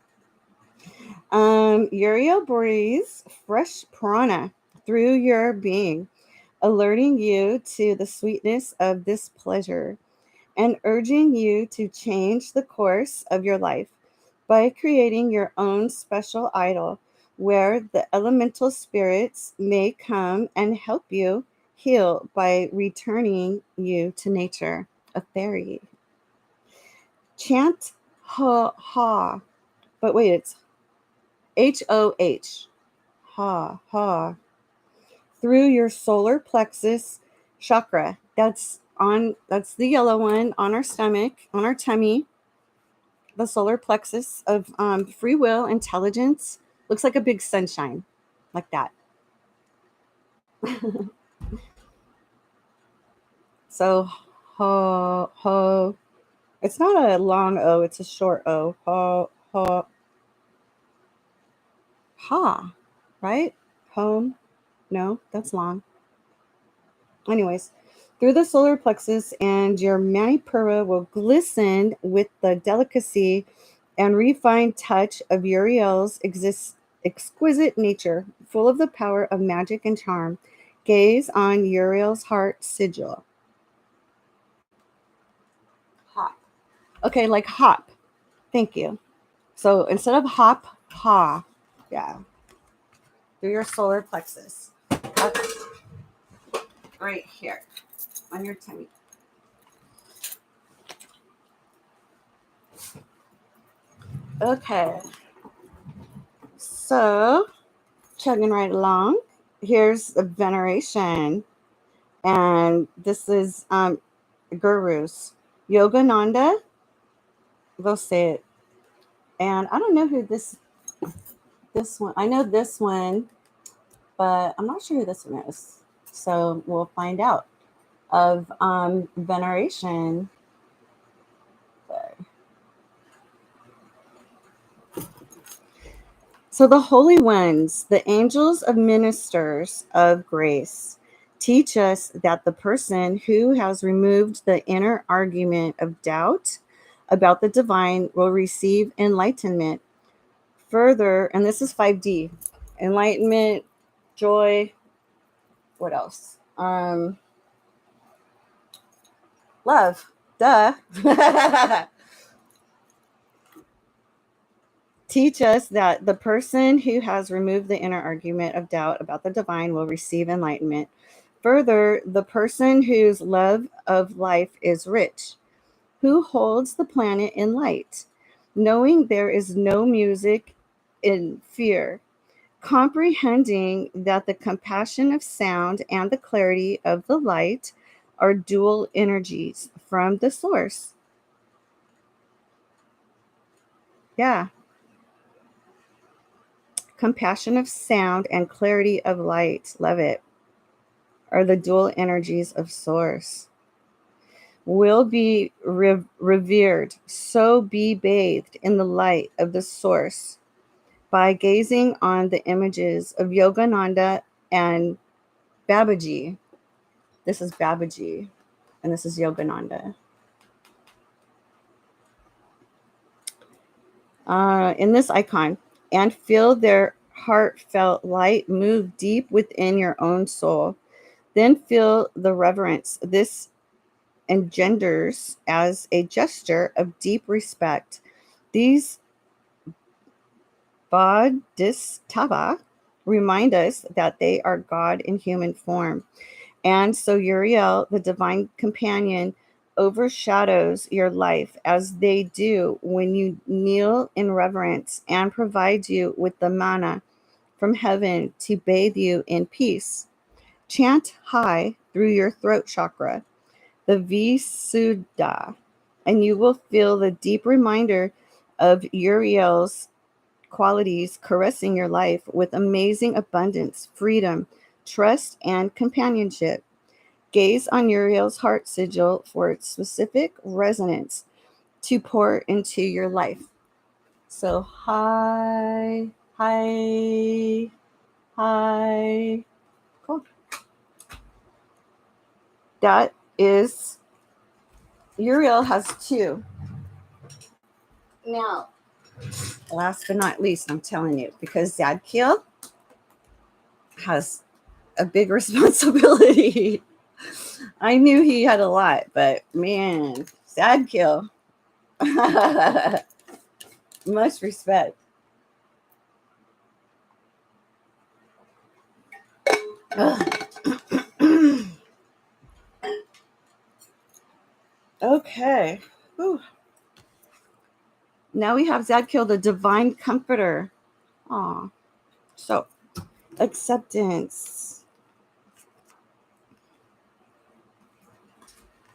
Uriel breathes fresh prana through your being, alerting you to the sweetness of this pleasure and urging you to change the course of your life by creating your own special idol where the elemental spirits may come and help you heal by returning you to nature, a fairy. Chant ha ha, but wait, it's HOH, ha ha, through your solar plexus chakra. That's the yellow one on our stomach, on our tummy, the solar plexus of free will, intelligence. Looks like a big sunshine, like that. So, ho, ho. It's not a long O, it's a short O. Ho, ho, ha, right? Home. No, that's long. Anyways, through the solar plexus, and your manipura will glisten with the delicacy and refined touch of Uriel's exquisite nature, full of the power of magic and charm. Gaze on Uriel's heart sigil. Hop. Okay, like hop. Thank you. So instead of hop, ha. Yeah. Through your solar plexus. That's right here on your tummy. Okay. So chugging right along. Here's a veneration, and this is gurus. Yogananda, they'll say it. And I don't know who this one. I know this one, but I'm not sure who this one is. So we'll find out. Of veneration. So the holy ones, the angels of ministers of grace, teach us that the person who has removed the inner argument of doubt about the divine will receive enlightenment. Further, and this is 5D, enlightenment, joy, what else? Love, duh. Teach us that the person who has removed the inner argument of doubt about the divine will receive enlightenment. Further, the person whose love of life is rich, who holds the planet in light, knowing there is no music in fear, comprehending that the compassion of sound and the clarity of the light are dual energies from the source. Yeah. Compassion of sound and clarity of light. Love it. Are the dual energies of source. Will be revered, so be bathed in the light of the source by gazing on the images of Yogananda and Babaji. This is Babaji, and this is Yogananda. In this icon, and feel their heartfelt light move deep within your own soul. Then feel the reverence this engenders as a gesture of deep respect. These bodhisattva remind us that they are God in human form. And so Uriel, the divine companion, overshadows your life as they do when you kneel in reverence and provide you with the manna from heaven to bathe you in peace. Chant high through your throat chakra, the Visuddha, and you will feel the deep reminder of Uriel's qualities caressing your life with amazing abundance, freedom, trust, and companionship. Gaze on Uriel's heart sigil for its specific resonance to pour into your life. So, hi, hi, hi. Cool. That is, Uriel has two. Now, last but not least, I'm telling you, because Zadkiel has a big responsibility. I knew he had a lot, but man, Zadkiel. Much respect. Okay. Whew. Now we have Zadkiel, the divine comforter. Aw. So, acceptance.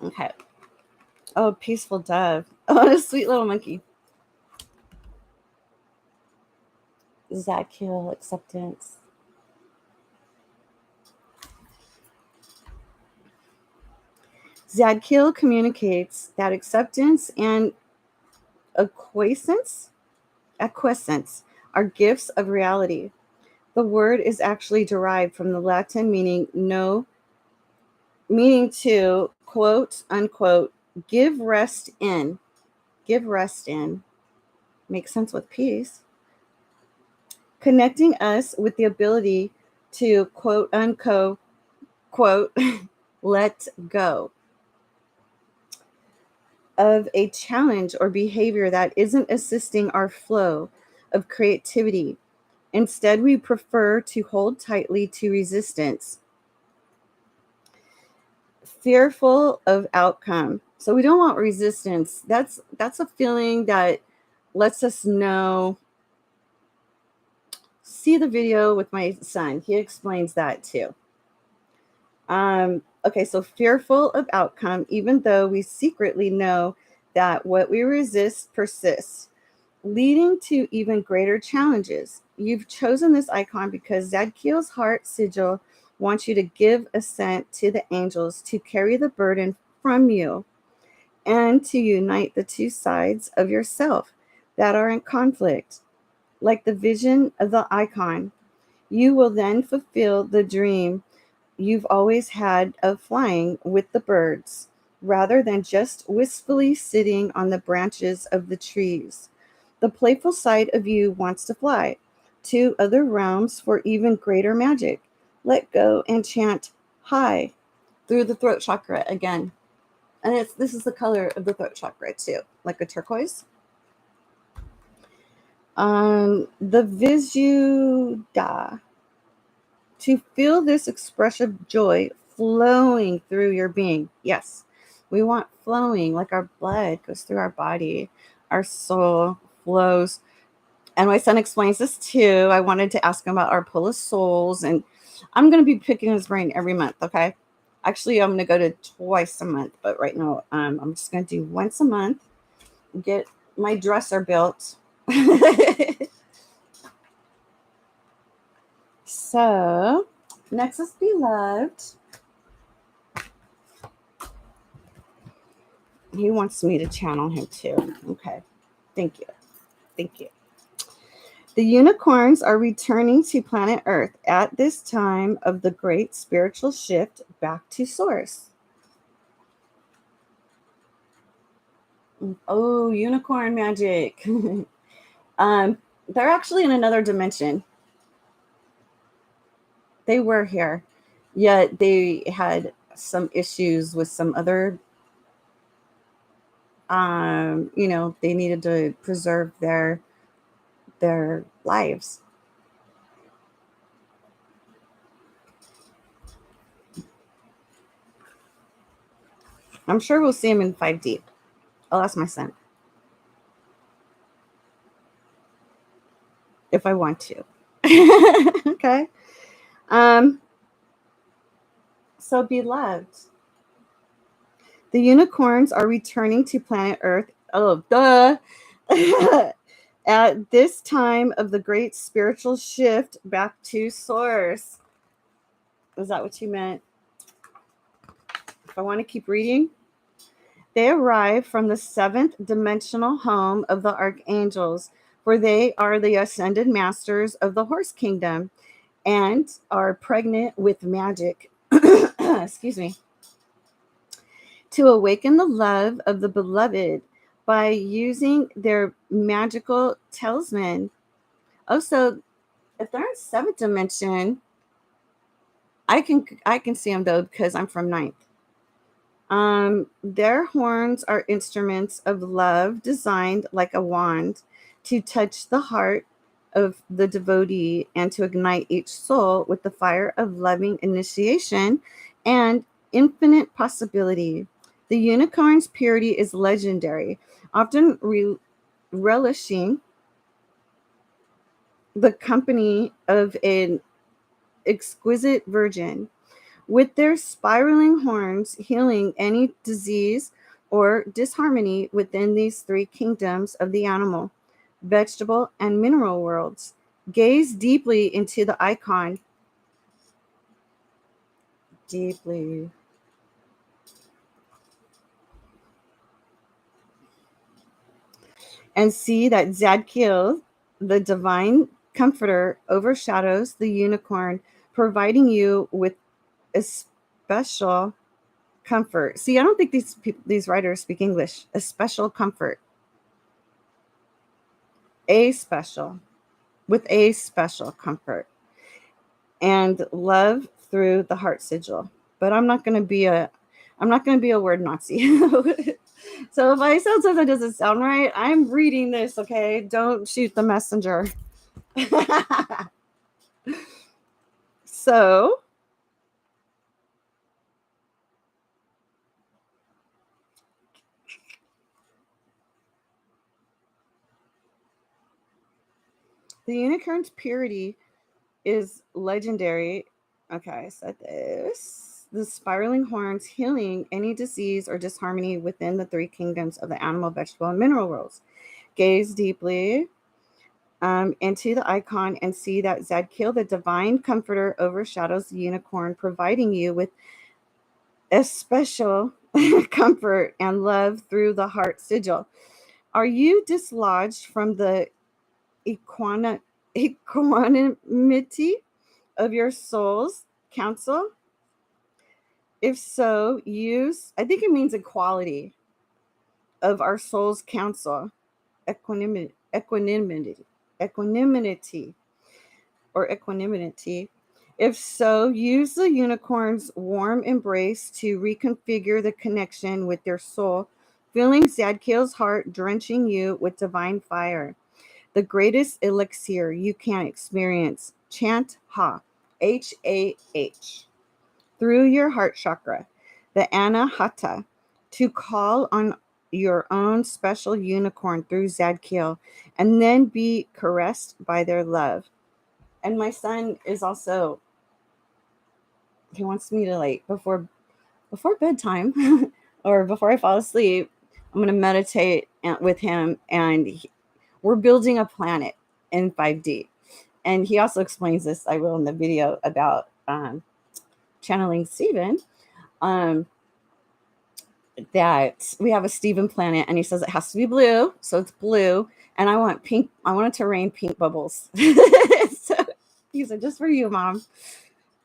Okay. Oh, peaceful dove. Oh, a sweet little monkey. Zadkiel, acceptance. Zadkiel communicates that acceptance and acquiescence are gifts of reality. The word is actually derived from the Latin meaning to quote unquote give rest in. Give rest in. Makes sense with peace. Connecting us with the ability to quote unquote let go of a challenge or behavior that isn't assisting our flow of creativity. Instead, we prefer to hold tightly to resistance, fearful of outcome. So we don't want resistance. That's a feeling that lets us know. See the video with my son. He explains that too. Okay, so fearful of outcome, even though we secretly know that what we resist persists, leading to even greater challenges. You've chosen this icon because Zadkiel's heart sigil wants you to give assent to the angels to carry the burden from you and to unite the two sides of yourself that are in conflict. Like the vision of the icon, you will then fulfill the dream you've always had of flying with the birds, rather than just wistfully sitting on the branches of the trees. The playful side of you wants to fly to other realms for even greater magic. Let go and chant high through the throat chakra again. And this is the color of the throat chakra too, like a turquoise. The Visuddha. To feel this expressive joy flowing through your being. Yes, we want flowing, like our blood goes through our body, our soul flows. And my son explains this too. I wanted to ask him about our pull of souls, and I'm going to be picking his brain every month. Okay. Actually, I'm going to go to twice a month, but right now I'm just going to do once a month, get my dresser built. So, next is beloved. He wants me to channel him too. Okay. Thank you. Thank you. The unicorns are returning to planet Earth at this time of the great spiritual shift back to source. Oh, unicorn magic. They're actually in another dimension. They were here, yet they had some issues with some other, they needed to preserve their lives. I'm sure we'll see him in 5D. I'll ask my son if I want to. Okay. Um, so beloved, the unicorns are returning to planet Earth. Oh, duh. At this time of the great spiritual shift back to source. Is that what you meant? If I want to keep reading, they arrive from the seventh dimensional home of the Archangels, for they are the ascended masters of the horse kingdom and are pregnant with magic. Excuse me. To awaken the love of the beloved by using their magical talisman. Oh, so if they're in seventh dimension, I can see them though because I'm from ninth. Their horns are instruments of love designed like a wand to touch the heart of the devotee and to ignite each soul with the fire of loving initiation and infinite possibility. The unicorn's purity is legendary, often relishing the company of an exquisite virgin with their spiraling horns healing any disease or disharmony within these three kingdoms of the animal, vegetable, and mineral worlds. Gaze deeply into the icon. Deeply. And see that Zadkiel, the divine comforter, overshadows the unicorn, providing you with a special comfort. See, I don't think these writers speak English. A special comfort. A special, with a special comfort and love through the heart sigil. But I'm not going to be a word Nazi. So if I sound something that doesn't sound right, I'm reading this, okay? Don't shoot the messenger. So the unicorn's purity is legendary. Okay, I said this. The spiraling horns healing any disease or disharmony within the three kingdoms of the animal, vegetable, and mineral worlds. Gaze deeply into the icon and see that Zadkiel, the divine comforter, overshadows the unicorn, providing you with a special comfort and love through the heart sigil. Are you dislodged from the equanimity of your soul's counsel? If so, use, I think it means equality of our soul's counsel, equanimity, or equanimity. If so, use the unicorn's warm embrace to reconfigure the connection with your soul, feeling Zadkiel's heart drenching you with divine fire. The greatest elixir you can experience. Chant Ha, H-A-H. through your heart chakra, the Anahata, to call on your own special unicorn through Zadkiel, and then be caressed by their love. And my son is also, he wants me to, like, before bedtime or before I fall asleep, I'm going to meditate with him, and we're building a planet in 5D. And he also explains this, I will, in the video about channeling Stephen, that we have a Stephen planet, and he says it has to be blue, so it's blue, and I want pink. I want it to rain pink bubbles. So he said, just for you, Mom.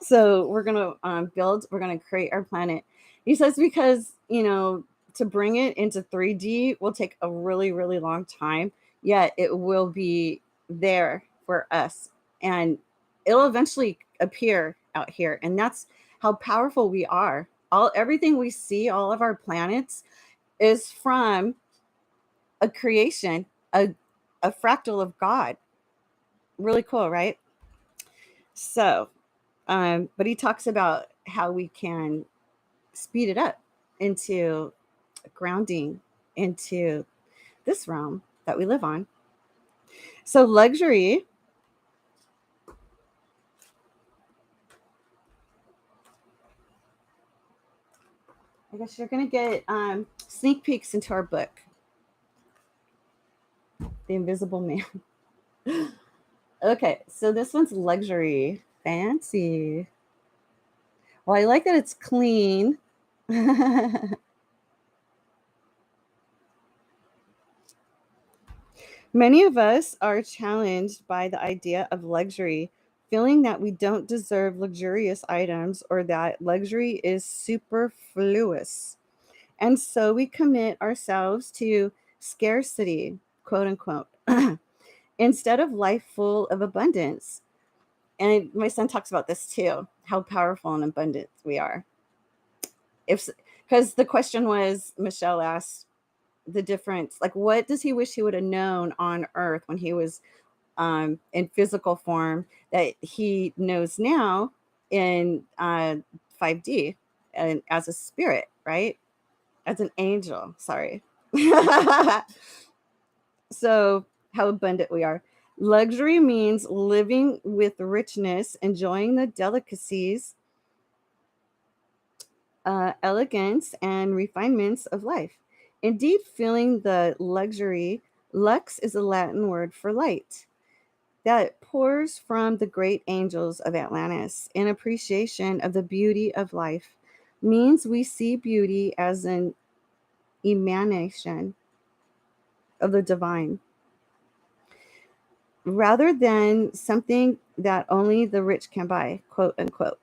So we're gonna we're gonna create our planet. He says because, to bring it into 3D will take a really, really long time, yet it will be there for us, and it'll eventually appear out here. And that's how powerful we are. Everything we see, all of our planets, is from a creation, a fractal of God. Really cool, right? So, but he talks about how we can speed it up into grounding into this realm that we live on. So, luxury, I guess you're going to get sneak peeks into our book, The Invisible Man. Okay, so this one's luxury. Fancy. Well, I like that it's clean. Many of us are challenged by the idea of luxury, feeling that we don't deserve luxurious items or that luxury is superfluous. And so we commit ourselves to scarcity, quote unquote, instead of life full of abundance. And my son talks about this too, how powerful and abundant we are. If Because the question was, Michelle asked, the difference, like, what does he wish he would have known on Earth when he was in physical form that he knows now in 5D and as a spirit, right? As an angel, sorry. So, how abundant we are. Luxury means living with richness, enjoying the delicacies, elegance, and refinements of life. Indeed, feeling the luxury, lux is a Latin word for light, that pours from the great angels of Atlantis in appreciation of the beauty of life, means we see beauty as an emanation of the divine, rather than something that only the rich can buy, quote unquote.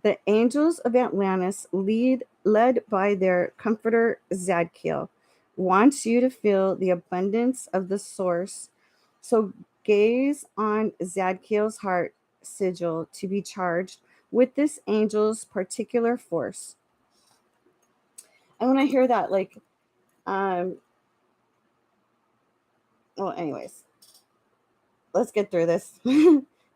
The angels of Atlantis, led by their comforter Zadkiel, wants you to feel the abundance of the source. So gaze on Zadkiel's heart sigil to be charged with this angel's particular force. And when I hear that, like, well, anyways, let's get through this.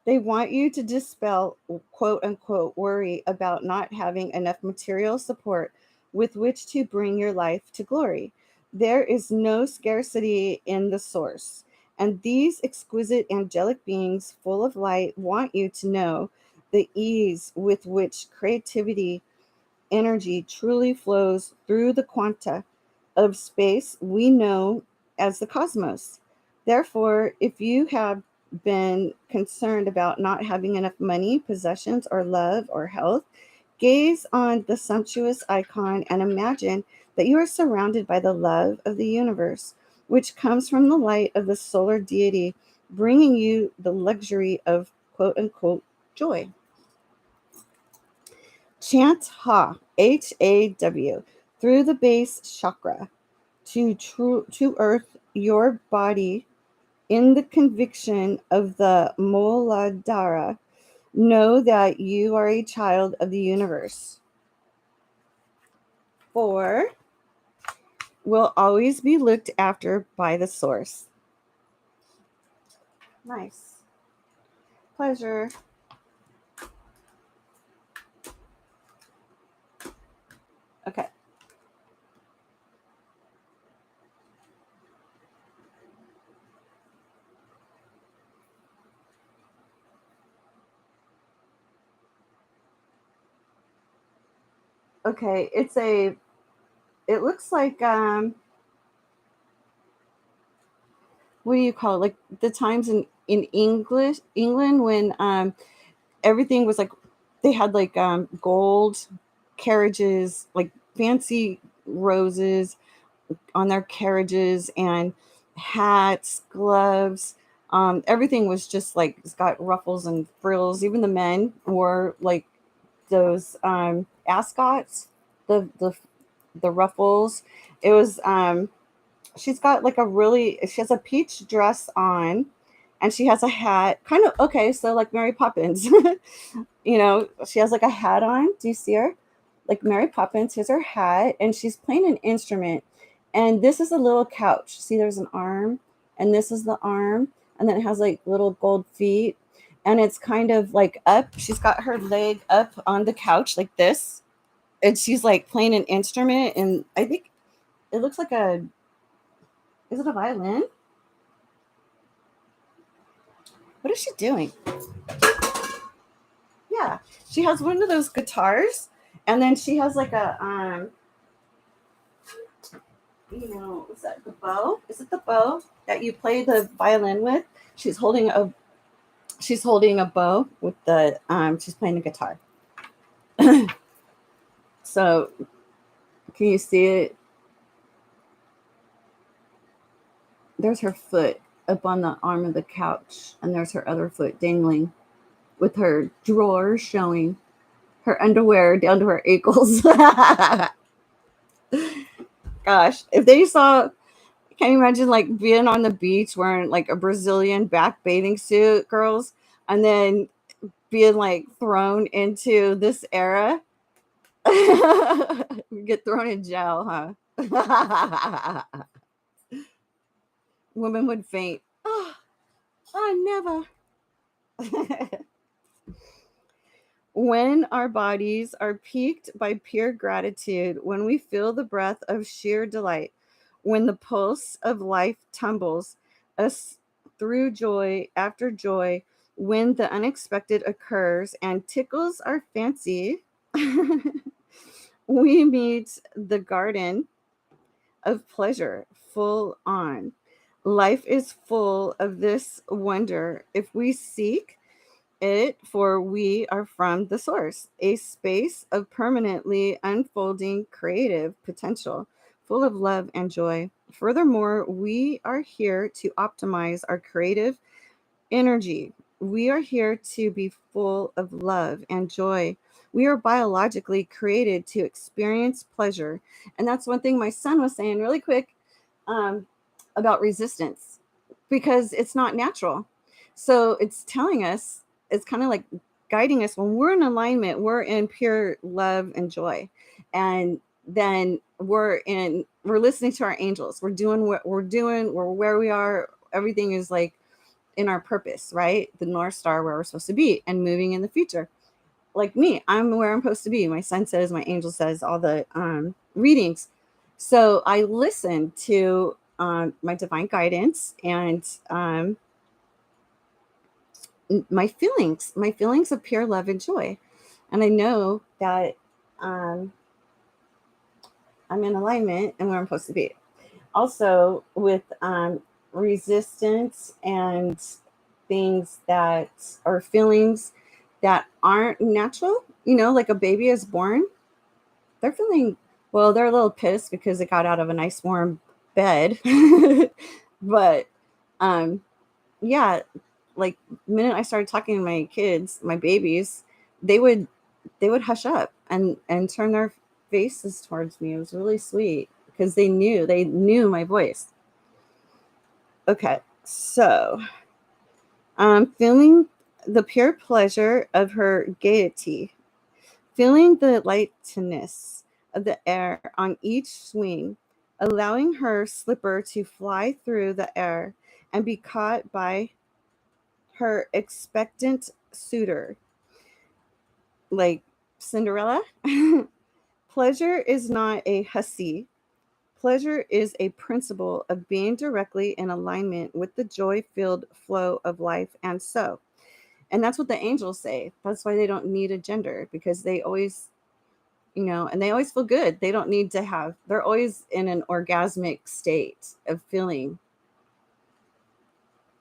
They want you to dispel, quote unquote, worry about not having enough material support with which to bring your life to glory. There is no scarcity in the source. And these exquisite angelic beings full of light want you to know the ease with which creativity energy truly flows through the quanta of space we know as the cosmos. Therefore, if you have been concerned about not having enough money, possessions, or love or health, gaze on the sumptuous icon and imagine that you are surrounded by the love of the universe, which comes from the light of the solar deity, bringing you the luxury of, quote unquote, joy. Chant Ha, HAW, through the base chakra to earth your body in the conviction of the Mooladhara. Know that you are a child of the universe. 4 will always be looked after by the source. Nice. Pleasure. Okay. Okay. It looks like, what do you call it? Like the times in England when everything was like, they had like gold carriages, like fancy roses on their carriages, and hats, gloves. Everything was just like, it's got ruffles and frills. Even the men wore like those ascots, the the ruffles. It was she's got like she has a peach dress on, and she has a hat, kind of, okay, so like Mary Poppins. She has like a hat on. Do you see her? Like Mary Poppins. Here's her hat, and she's playing an instrument. And this is a little couch. See, there's an arm, and this is the arm, and then it has like little gold feet, and it's kind of like up. She's got her leg up on the couch like this, and she's like playing an instrument. And I think it looks like a, is it a violin? What is she doing? Yeah, she has one of those guitars, and then she has like a what's that? The bow? Is it the bow that you play the violin with? She's holding a she's holding a bow with the she's playing the guitar. So can you see it? There's her foot up on the arm of the couch, and there's her other foot dangling with her drawers showing, her underwear down to her ankles. Gosh, if they saw, can you imagine like being on the beach wearing like a Brazilian back bathing suit, girls, and then being like thrown into this era? Get thrown in jail, huh? Women would faint. Oh, I never. When our bodies are piqued by pure gratitude, when we feel the breath of sheer delight, when the pulse of life tumbles us through joy after joy, when the unexpected occurs and tickles our fancy, we meet the garden of pleasure full on. Life is full of this wonder if we seek it, for we are from the source, a space of permanently unfolding creative potential, full of love and joy. Furthermore, we are here to optimize our creative energy. We are here to be full of love and joy. We are biologically created to experience pleasure. And that's one thing my son was saying really quick, um, about resistance, because it's not natural. So it's telling us, it's kind of like guiding us when we're in alignment, we're in pure love and joy. And then we're listening to our angels. We're doing what we're doing, we're where we are. Everything is like in our purpose, right? The North Star, where we're supposed to be and moving in the future. Like me, I'm where I'm supposed to be. My son says, my angel says, all the readings. So I listen to my divine guidance and my feelings of pure love and joy. And I know that um, I'm in alignment and where I'm supposed to be. Also, with resistance and things that are feelings that aren't natural, like a baby is born, they're feeling, well, they're a little pissed because it got out of a nice warm bed. But um, yeah, like the minute I started talking to my kids, my babies, they would hush up and turn their faces towards me. It was really sweet because they knew my voice. Okay, so feeling the pure pleasure of her gaiety, feeling the lightness of the air on each swing, allowing her slipper to fly through the air and be caught by her expectant suitor, like Cinderella, Pleasure is not a hussy. Pleasure is a principle of being directly in alignment with the joy filled flow of life. And that's what the angels say. That's why they don't need a gender, because they always, and they always feel good. They don't need to have, they're always in an orgasmic state of feeling.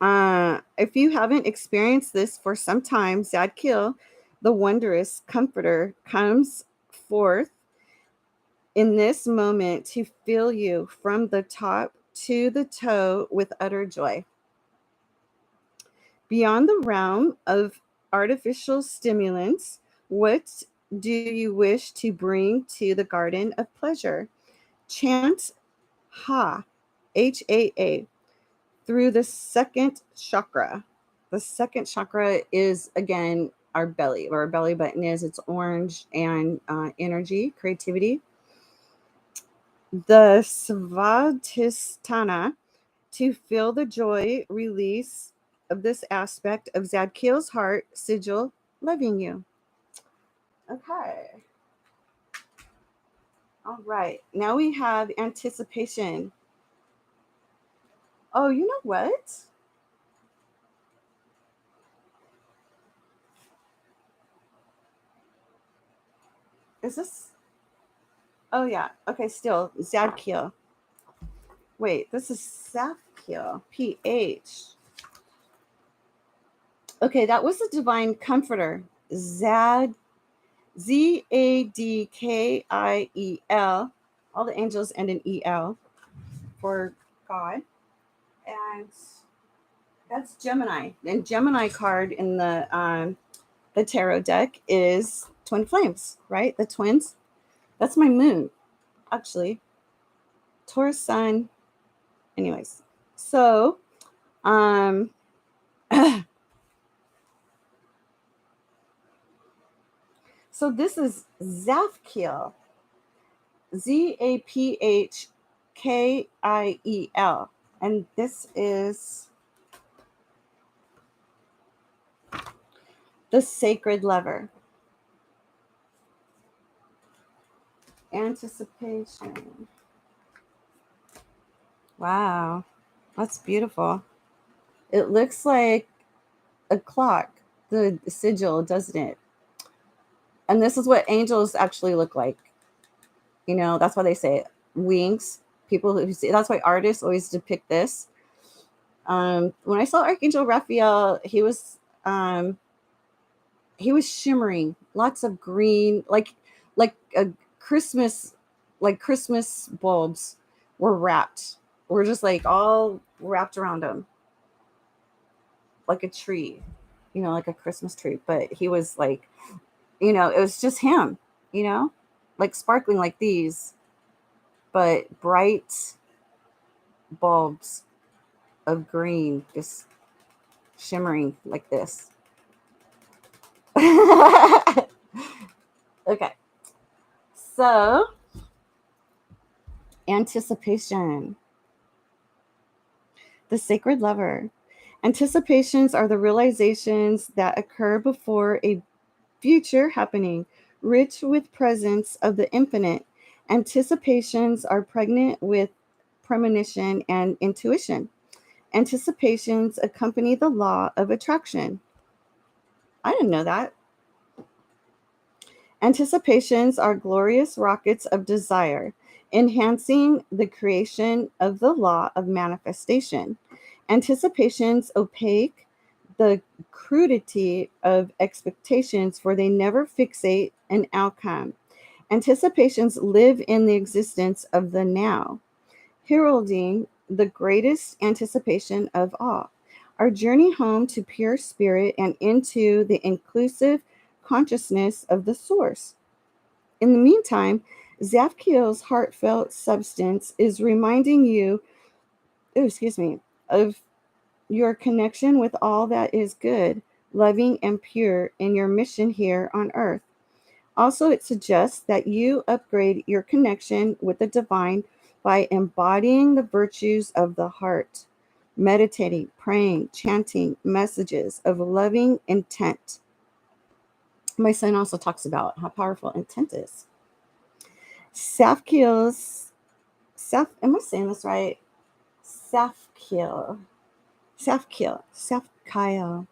If you haven't experienced this for some time, Zadkiel, the wondrous comforter, comes forth in this moment to fill you from the top to the toe with utter joy. Beyond the realm of artificial stimulants, what do you wish to bring to the garden of pleasure? Chant Ha, HAA, through the second chakra. The second chakra is, again, our belly, where our belly button is. It's orange and energy, creativity. The Svadhisthana, to feel the joy release of this aspect of Zadkiel's heart sigil loving you. Okay. All right. Now we have anticipation. Oh, you know what? Is this? Oh, yeah. Okay, still Zadkiel. Wait, this is Zadkiel. PH. Okay, that was the divine comforter. Zadkiel. All the angels end in EL for God. And that's Gemini. And Gemini card in the tarot deck is twin flames, right? The twins. That's my moon, actually. Taurus sun. Anyways, so so this is Zafkiel, Zaphkiel, and this is the sacred lover. Anticipation. Wow, that's beautiful. It looks like a clock, the sigil, doesn't it? And this is what angels actually look like. That's why they say wings. People who see, that's why artists always depict this. When I saw Archangel Raphael, he was shimmering, lots of green, like a Christmas, like Christmas bulbs were just like all wrapped around him, like a tree, like a Christmas tree. But he was like, it was just him, like sparkling like these, but bright bulbs of green, just shimmering like this. Okay. So, anticipation. The sacred lover. Anticipations are the realizations that occur before a future happening, rich with presence of the infinite. Anticipations are pregnant with premonition and intuition. Anticipations accompany the law of attraction. I didn't know that. Anticipations are glorious rockets of desire, enhancing the creation of the law of manifestation. Anticipations opaque the crudity of expectations, for they never fixate an outcome. Anticipations live in the existence of the now, heralding the greatest anticipation of all, our journey home to pure spirit and into the inclusive consciousness of the source. In the meantime, Zafkiel's heartfelt substance is reminding you, of your connection with all that is good, loving, and pure in your mission here on earth. Also, it suggests that you upgrade your connection with the divine by embodying the virtues of the heart, meditating, praying, chanting messages of loving intent. My son also talks about how powerful intent is. Safkiel's am I saying this right? Safkiel. Safkiel. Safkiel.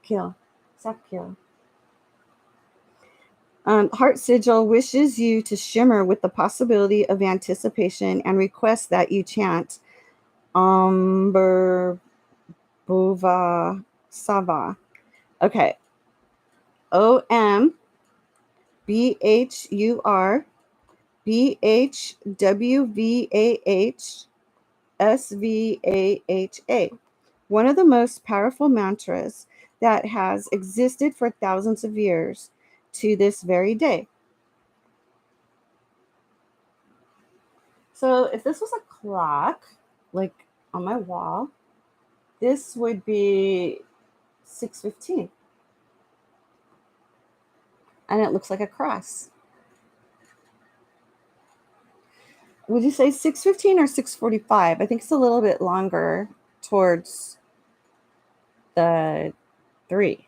Kiel. Safkiel. Heart Sigil wishes you to shimmer with the possibility of anticipation and requests that you chant Amber Bhuva Sava. Okay. OMBHURBHWVAHSVAHA. One of the most powerful mantras that has existed for thousands of years to this very day. So if this was a clock, like on my wall, this would be 6:15. And it looks like a cross. Would you say 6:15 or 6:45? I think it's a little bit longer towards the 3.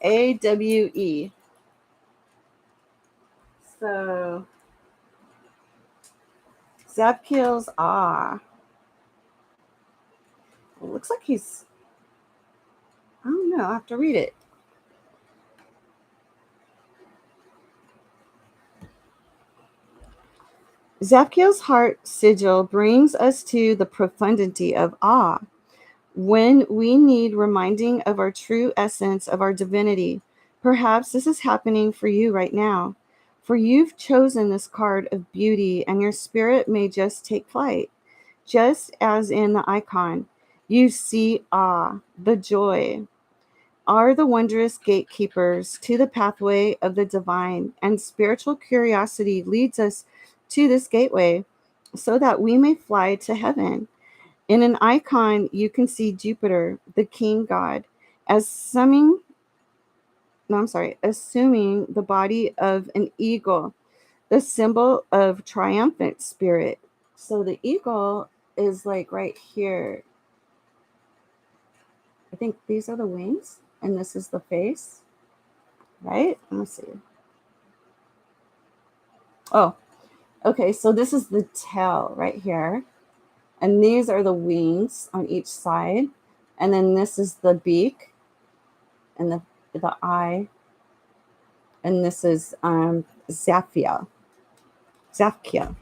AWE. So Zapkiel's It looks like he's, I don't know, I have to read it. Zapkiel's heart sigil brings us to the profundity of awe when we need reminding of our true essence of our divinity. Perhaps this is happening for you right now, for you've chosen this card of beauty and your spirit may just take flight. Just as in the icon, you see the joy, are the wondrous gatekeepers to the pathway of the divine, and spiritual curiosity leads us to this gateway so that we may fly to heaven. In an icon, you can see Jupiter, the king god, as assuming the body of an eagle, the symbol of triumphant spirit. So the eagle is like right here. I think these are the wings, and this is the face, right? Let me see. Oh, okay. So this is the tail right here, and these are the wings on each side, and then this is the beak, and the eye, and this is Zafia. Zafkia.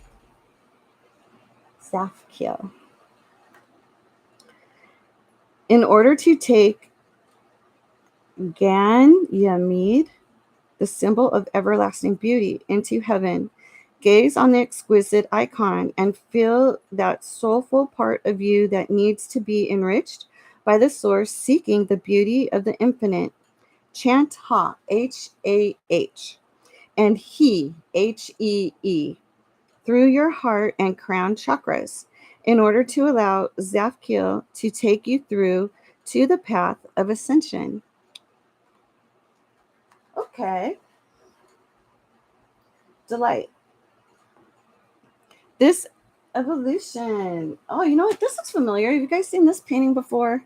Zafkia. In order to take Gan-Yamid, the symbol of everlasting beauty, into heaven, gaze on the exquisite icon and feel that soulful part of you that needs to be enriched by the source seeking the beauty of the infinite. Chant Ha, H-A-H, and He, H-E-E, through your heart and crown chakras in order to allow Zafkiel to take you through to the path of ascension. Okay. Delight. This evolution. Oh, you know what? This looks familiar. Have you guys seen this painting before?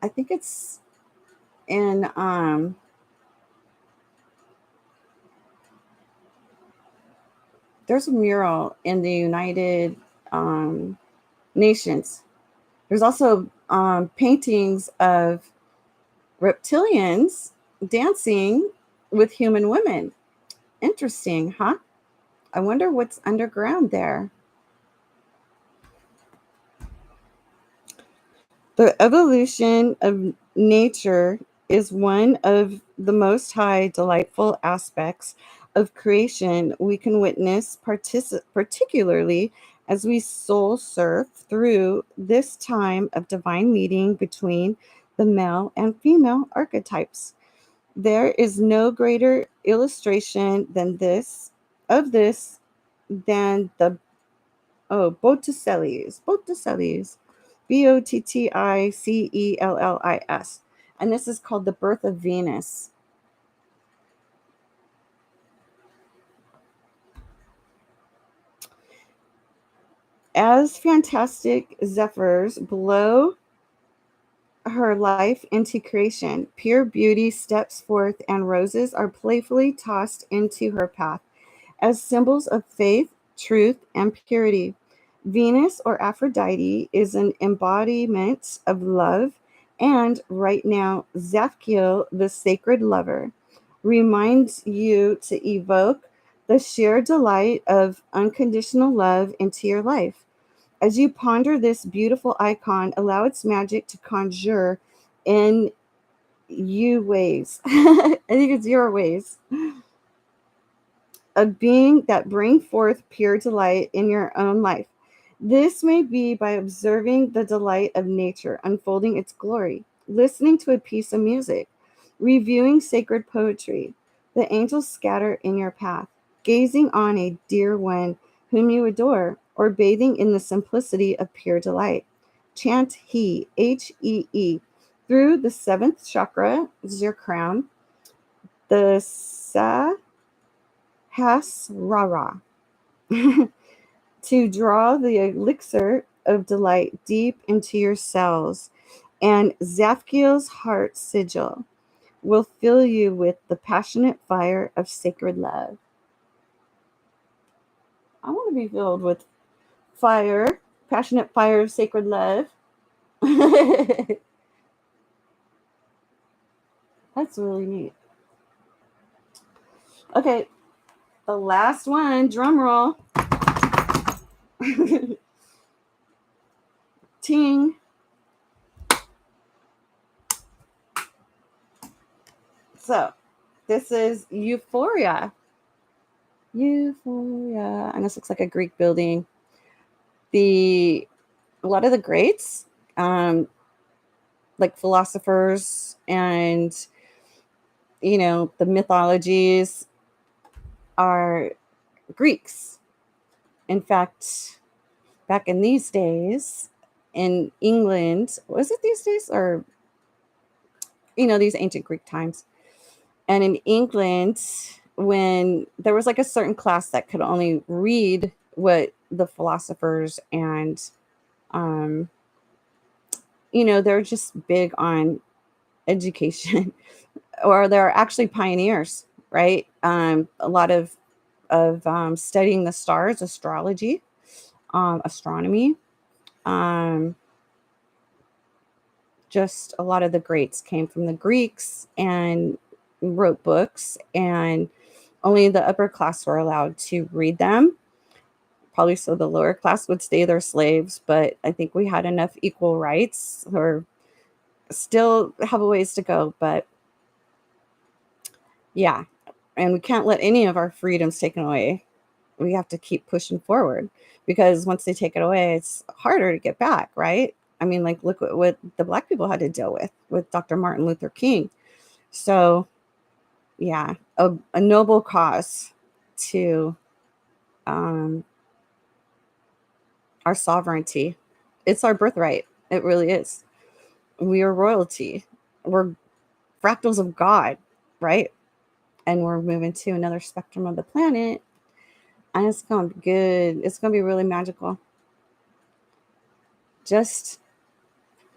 I think it's in there's a mural in the United Nations. There's also paintings of reptilians dancing with human women. Interesting, huh? I wonder what's underground there. The evolution of nature is one of the most high delightful aspects of creation we can witness, particularly as we soul surf through this time of divine meeting between the male and female archetypes. There is no greater illustration than this of this than the Botticelli's, Botticellis, and this is called The Birth of Venus. As fantastic zephyrs blow her life into creation, pure beauty steps forth, and roses are playfully tossed into her path as symbols of faith, truth, and purity. Venus or Aphrodite is an embodiment of love, and right now, Zaphkiel, the sacred lover, reminds you to evoke the sheer delight of unconditional love into your life. As you ponder this beautiful icon, allow its magic to conjure in you ways. I think it's your ways of being that bring forth pure delight in your own life. This may be by observing the delight of nature unfolding its glory, listening to a piece of music, reviewing sacred poetry. The angels scatter in your path, gazing on a dear one whom you adore, or bathing in the simplicity of pure delight. Chant He, Hee, through the seventh chakra, is your crown, the Sahasrara, to draw the elixir of delight deep into your cells, and Zaphkiel's heart sigil will fill you with the passionate fire of sacred love. I want to be filled with fire, passionate fire of sacred love. That's really neat. Okay, the last one, drum roll. Ting. So, this is Euphoria. Euphoria. And this looks like a Greek building. A lot of the greats, like philosophers and the mythologies are Greeks. In fact, back in these days in England, was it these days or these ancient Greek times? And in England, when there was like a certain class that could only read what the philosophers and um, they're just big on education, or they're actually pioneers, right? A lot of studying the stars, astrology, astronomy. Um, just a lot of the greats came from the Greeks and wrote books, and only the upper class were allowed to read them. Probably so the lower class would stay their slaves, but I think we had enough equal rights, or still have a ways to go, but yeah. And we can't let any of our freedoms taken away. We have to keep pushing forward, because once they take it away, it's harder to get back, right? I mean, like, look what the Black people had to deal with Dr. Martin Luther King. So yeah, a noble cause to um, our sovereignty. It's our birthright. It really is. We are royalty. We're fractals of God, right? And we're moving to another spectrum of the planet, and it's gonna be good. It's gonna be really magical. Just,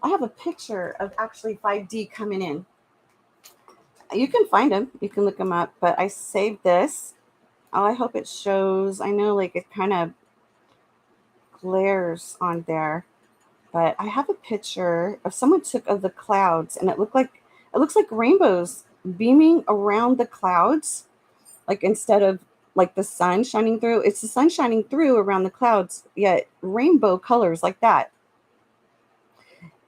I have a picture of actually 5D coming in. You can find them. You can look them up. But I saved this. Oh, I hope it shows. I know, like, it kind of glares on there, but I have a picture of someone took of the clouds, and it looks like rainbows beaming around the clouds. Like, instead of like the sun shining through, it's the sun shining through around the clouds, yet rainbow colors like that.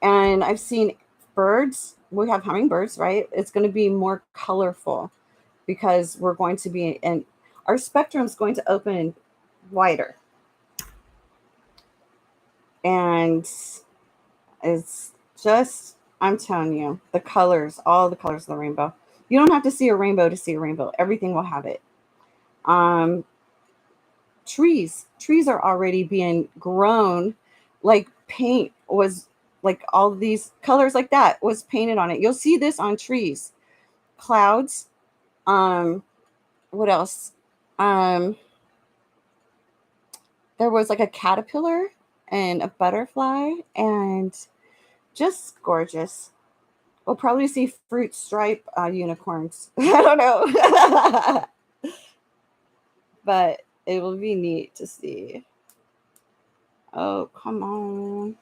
And I've seen birds. We have hummingbirds, right? It's going to be more colorful, because we're going to be, and our spectrum is going to open wider. And it's just, I'm telling you, the colors, all the colors of the rainbow. You don't have to see a rainbow to see a rainbow. Everything will have it. Um, trees are already being grown, like paint was, like all of these colors like that was painted on it. You'll see this on trees, clouds. What else? um there was like a caterpillar and a butterfly, and just gorgeous. We'll probably see fruit stripe unicorns. I don't know. But it will be neat to see. Oh, come on.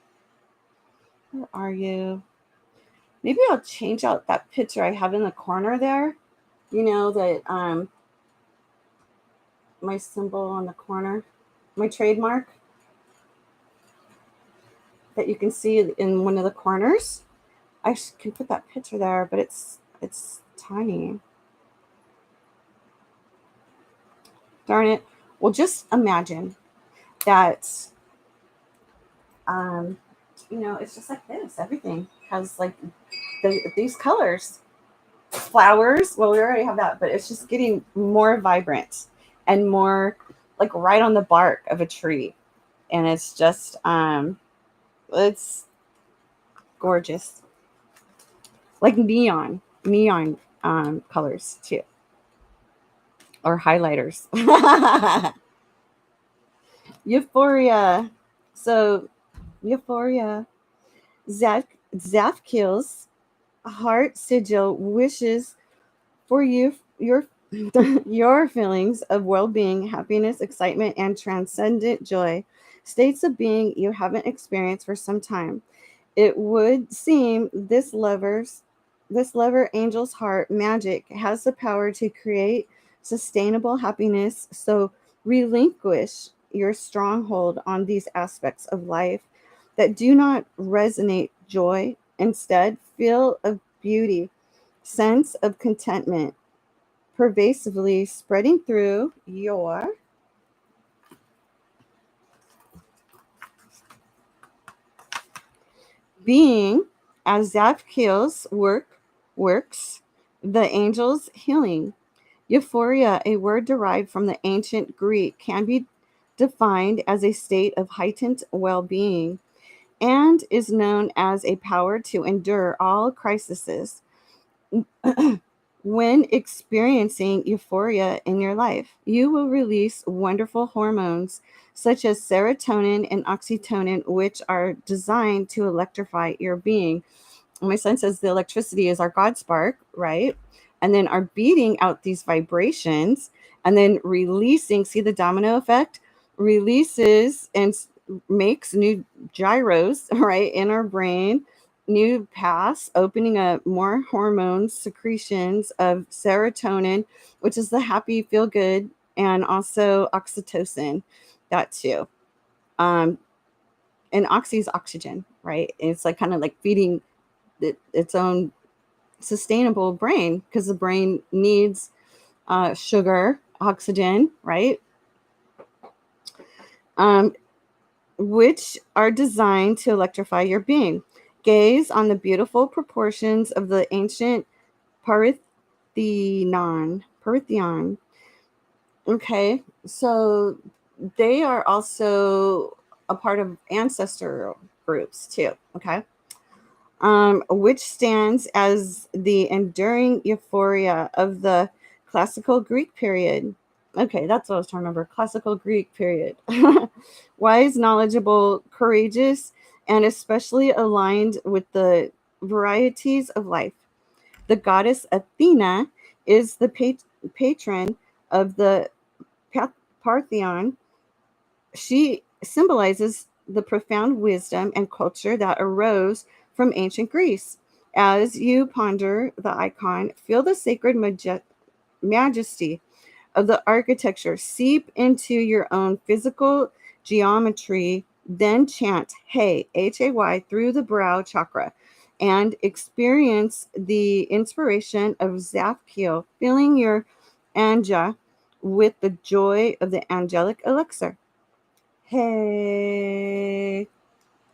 Where are you? Maybe I'll change out that picture I have in the corner there. You know, that my symbol on the corner, my trademark that you can see in one of the corners. I can put that picture there, but it's tiny. Darn it. Well, just imagine that, um, it's just like this. Everything has like these colors. Flowers, well, we already have that, but it's just getting more vibrant and more like right on the bark of a tree. And it's just, it's gorgeous. Like neon colors too, or highlighters. Euphoria. So, euphoria. Zafkiel's heart sigil wishes for you your your feelings of well-being, happiness, excitement, and transcendent joy, states of being you haven't experienced for some time. It would seem this lover angel's heart magic has the power to create sustainable happiness. So relinquish your stronghold on these aspects of life that do not resonate joy. Instead, feel of beauty, sense of contentment pervasively spreading through your being as Zapkiel's works, the angel's healing. Euphoria, a word derived from the ancient Greek, can be defined as a state of heightened well being and is known as a power to endure all crises. When experiencing euphoria in your life, you will release wonderful hormones such as serotonin and oxytocin, which are designed to electrify your being. My son says the electricity is our God spark, right? And then are beating out these vibrations and then releasing, see the domino effect? Releases and makes new gyros, right, in our brain, new paths, opening up more hormones, secretions of serotonin, which is the happy, feel good, and also oxytocin, that too. Um, and oxy is oxygen, right? It's like kind of like feeding its own sustainable brain because the brain needs sugar, oxygen, right? Um, which are designed to electrify your being. Gaze on the beautiful proportions of the ancient Parthenon. Okay, so they are also a part of ancestral groups too. Okay, which stands as the enduring euphoria of the classical Greek period. Okay, that's what I was trying to remember. Classical Greek period. Wise, knowledgeable, courageous, and especially aligned with the varieties of life. The goddess Athena is the patron of the Parthenon. She symbolizes the profound wisdom and culture that arose from ancient Greece. As you ponder the icon, feel the sacred majesty of the architecture seep into your own physical geometry. Then chant Hey, Hay, through the brow chakra and experience the inspiration of Zapkiel, filling your anja with the joy of the angelic elixir. Hey,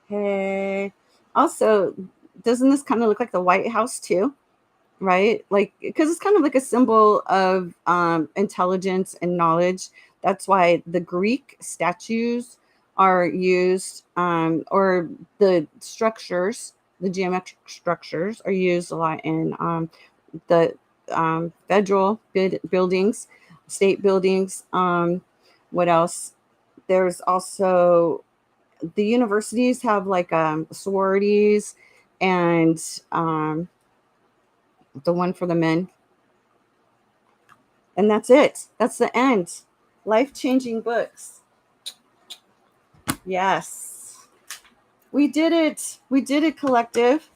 hey. Also, doesn't this kind of look like the White House too? Right? Like, because it's kind of like a symbol of intelligence and knowledge. That's why the Greek statues are used, or the geometric structures are used a lot in the federal buildings, state buildings. What else? There's also the universities have like sororities, and the one for the men. And that's it. That's the end. Life-changing books. Yes. We did it. We did it, collective.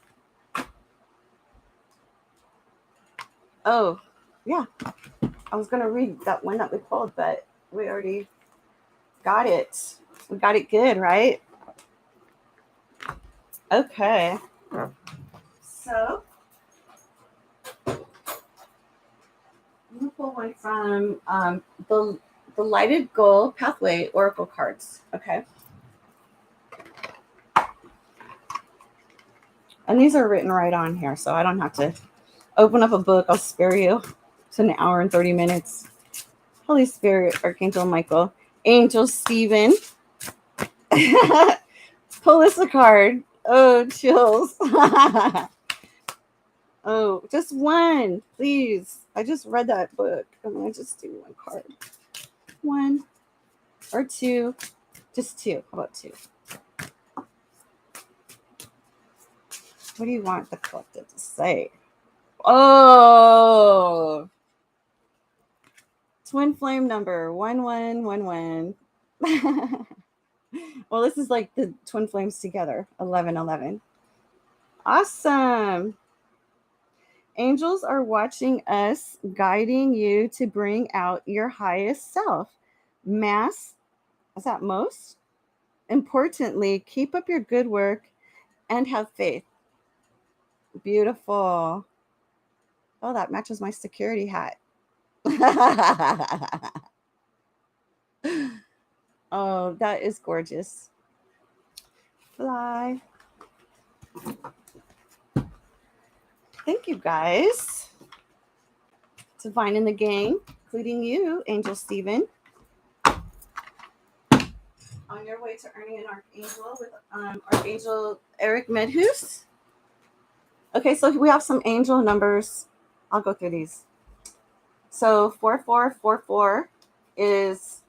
Oh, yeah. I was going to read that one that we pulled, but we already got it. We got it good, right? Okay. So, I'm going to pull one from the Lighted Goal Pathway Oracle cards. Okay. And these are written right on here, so I don't have to open up a book. I'll spare you. It's an hour and 30 minutes. Holy Spirit, Archangel Michael, Angel Stephen. Pull us a card. Oh, chills. Oh, just one, please. I just read that book. I'm going to just do one card. One or two. Just two. How about two? What do you want the collective to say? Oh, twin flame number 1111. Well, this is like the twin flames together. 1111. Awesome. Angels are watching us, guiding you to bring out your highest self. Mass, is that most? Importantly, keep up your good work and have faith. Beautiful. Oh, that matches my security hat. Oh, that is gorgeous. Fly. Thank you, guys. Divine in the gang, including you, Angel Stephen. On your way to earning an Archangel with Archangel Eric Medhus. Okay, so we have some angel numbers. I'll go through these. So 4444 is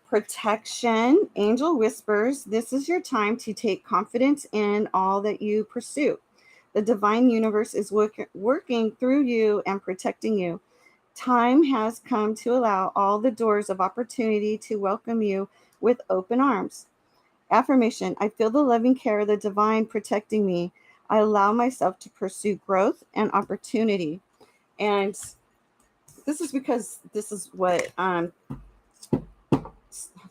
protection. Angel whispers, this is your time to take confidence in all that you pursue. The divine universe is working through you and protecting you. Time has come to allow all the doors of opportunity to welcome you with open arms. Affirmation, I feel the loving care of the divine protecting me. I allow myself to pursue growth and opportunity. And this is because this is what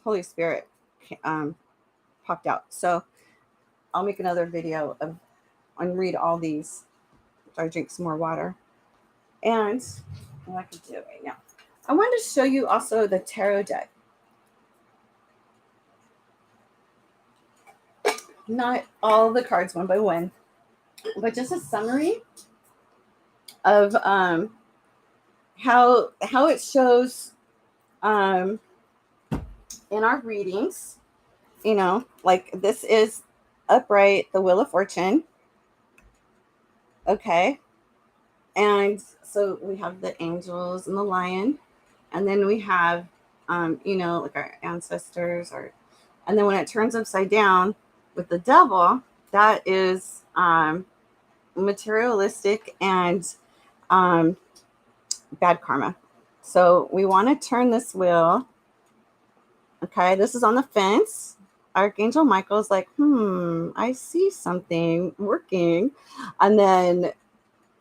Holy Spirit popped out. So I'll make another video of and read all these. I drink some more water. And what I can do right now. I wanted to show you also the tarot deck. Not all the cards one by one, but just a summary of how it shows in our readings. You know, like this is upright, the Wheel of Fortune. Okay. And so we have the angels and the lion, and then we have you know, like our ancestors, or and then when it turns upside down with the devil, that is materialistic and bad karma. So we want to turn this wheel. Okay, this is on the fence. Archangel Michael's like, I see something working. And then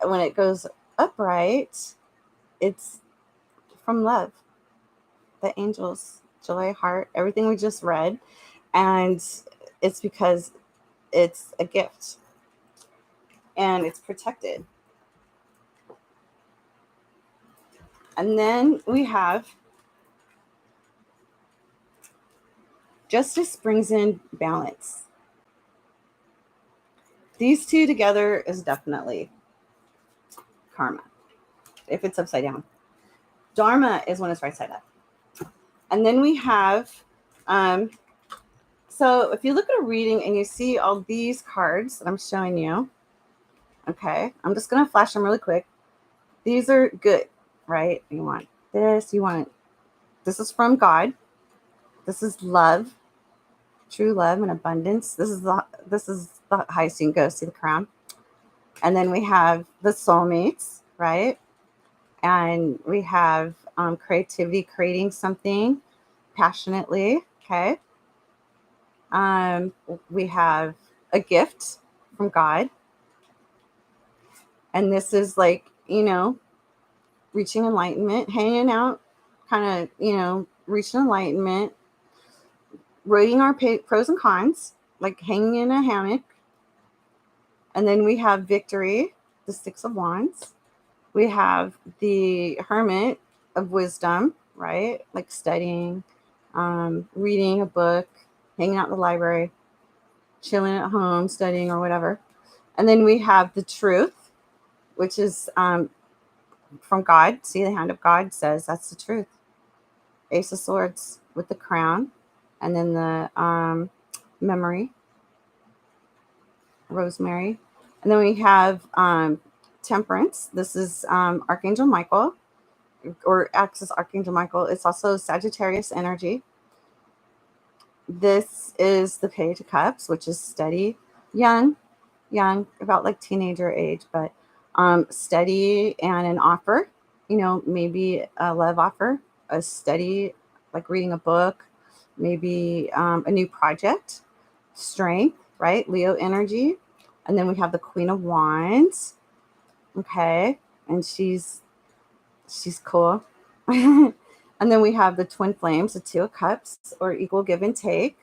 when it goes upright, it's from love. The angels, joy, heart, everything we just read. And it's because it's a gift. And it's protected. And then we have justice brings in balance. These two together is definitely karma, if it's upside down. Dharma is when it's right side up. And then we have, so if you look at a reading and you see all these cards that I'm showing you, okay, I'm just going to flash them really quick. These are good, right? You want this, this is from God. This is love. true love and abundance. This is the highest you can go. See the crown. And then we have the soulmates, right? And we have creativity, creating something passionately. Okay. We have a gift from God. And this is like, reaching enlightenment, hanging out, kind of, reaching enlightenment, rating our pros and cons, like hanging in a hammock. And then we have victory, the Six of Wands. We have the Hermit of Wisdom, right? Like studying, reading a book, hanging out in the library, chilling at home, studying or whatever. And then we have the Truth, which is from God. See, the hand of God says that's the truth. Ace of Swords with the crown. And then the memory, rosemary. And then we have Temperance. This is Archangel Michael, or acts as Archangel Michael. It's also Sagittarius energy. This is the Page of Cups, which is steady, young, about like teenager age, but steady and an offer, maybe a love offer, a steady, like reading a book, maybe a new project, strength, right? Leo energy. And then we have the Queen of Wands. Okay. And she's cool. And then we have the Twin Flames, the Two of Cups, or equal give and take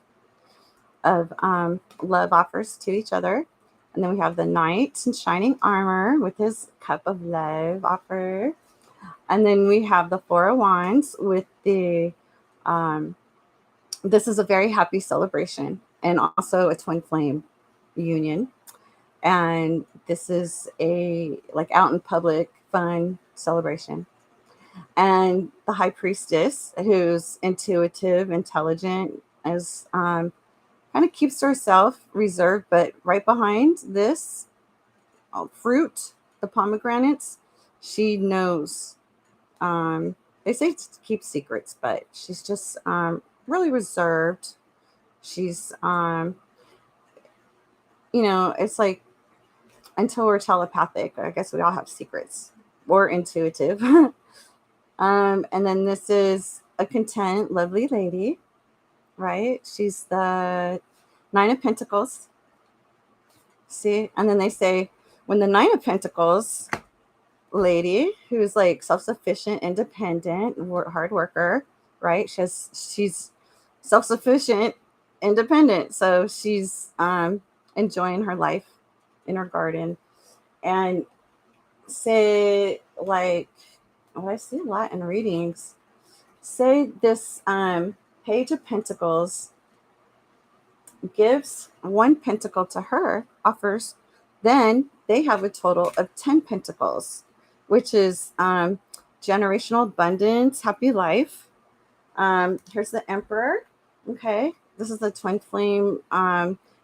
of love offers to each other. And then we have the Knight in shining armor with his cup of love offer. And then we have the Four of Wands with the, this is a very happy celebration and also a twin flame union. And this is a like out in public fun celebration. And the High Priestess, who's intuitive, intelligent, is kind of keeps herself reserved, but right behind this fruit, the pomegranates, she knows. They say to keep secrets, but she's just really reserved. She's, it's like until we're telepathic, I guess we all have secrets or intuitive. And then this is a content, lovely lady, right? She's the Nine of Pentacles. See? And then they say, when the Nine of Pentacles lady, who's like self-sufficient, independent, hard worker, right? She's self-sufficient, independent. So she's enjoying her life in her garden. And say, like, I see a lot in readings. Say this Page of Pentacles gives one pentacle to her, offers, then they have a total of 10 pentacles, which is generational abundance, happy life. Here's the Emperor. Okay. This is the twin flame,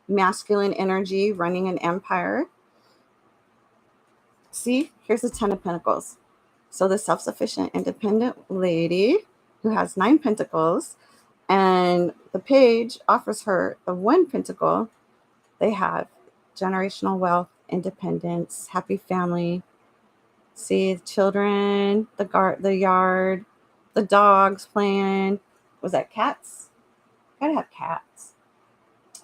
masculine energy running an empire. See, here's the 10 of Pentacles. So the self-sufficient, independent lady who has 9 pentacles, and the Page offers her the 1 pentacle. They have generational wealth, independence, happy family. See, the children, the yard, the dogs playing. Was that cats? Gotta have cats.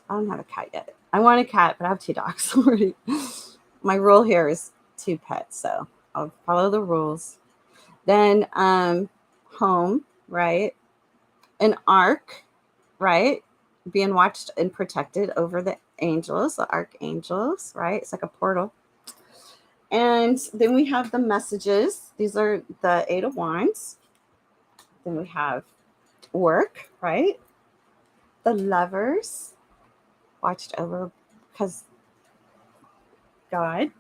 I don't have a cat yet. I want a cat, but I have 2 dogs already. My rule here is 2 pets, so I'll follow the rules. Then home, right? An ark, right? Being watched and protected over the angels, the archangels, right? It's like a portal. And then we have the messages. These are the 8 of Wands. Then we have work, right? The Lovers, watched over because God.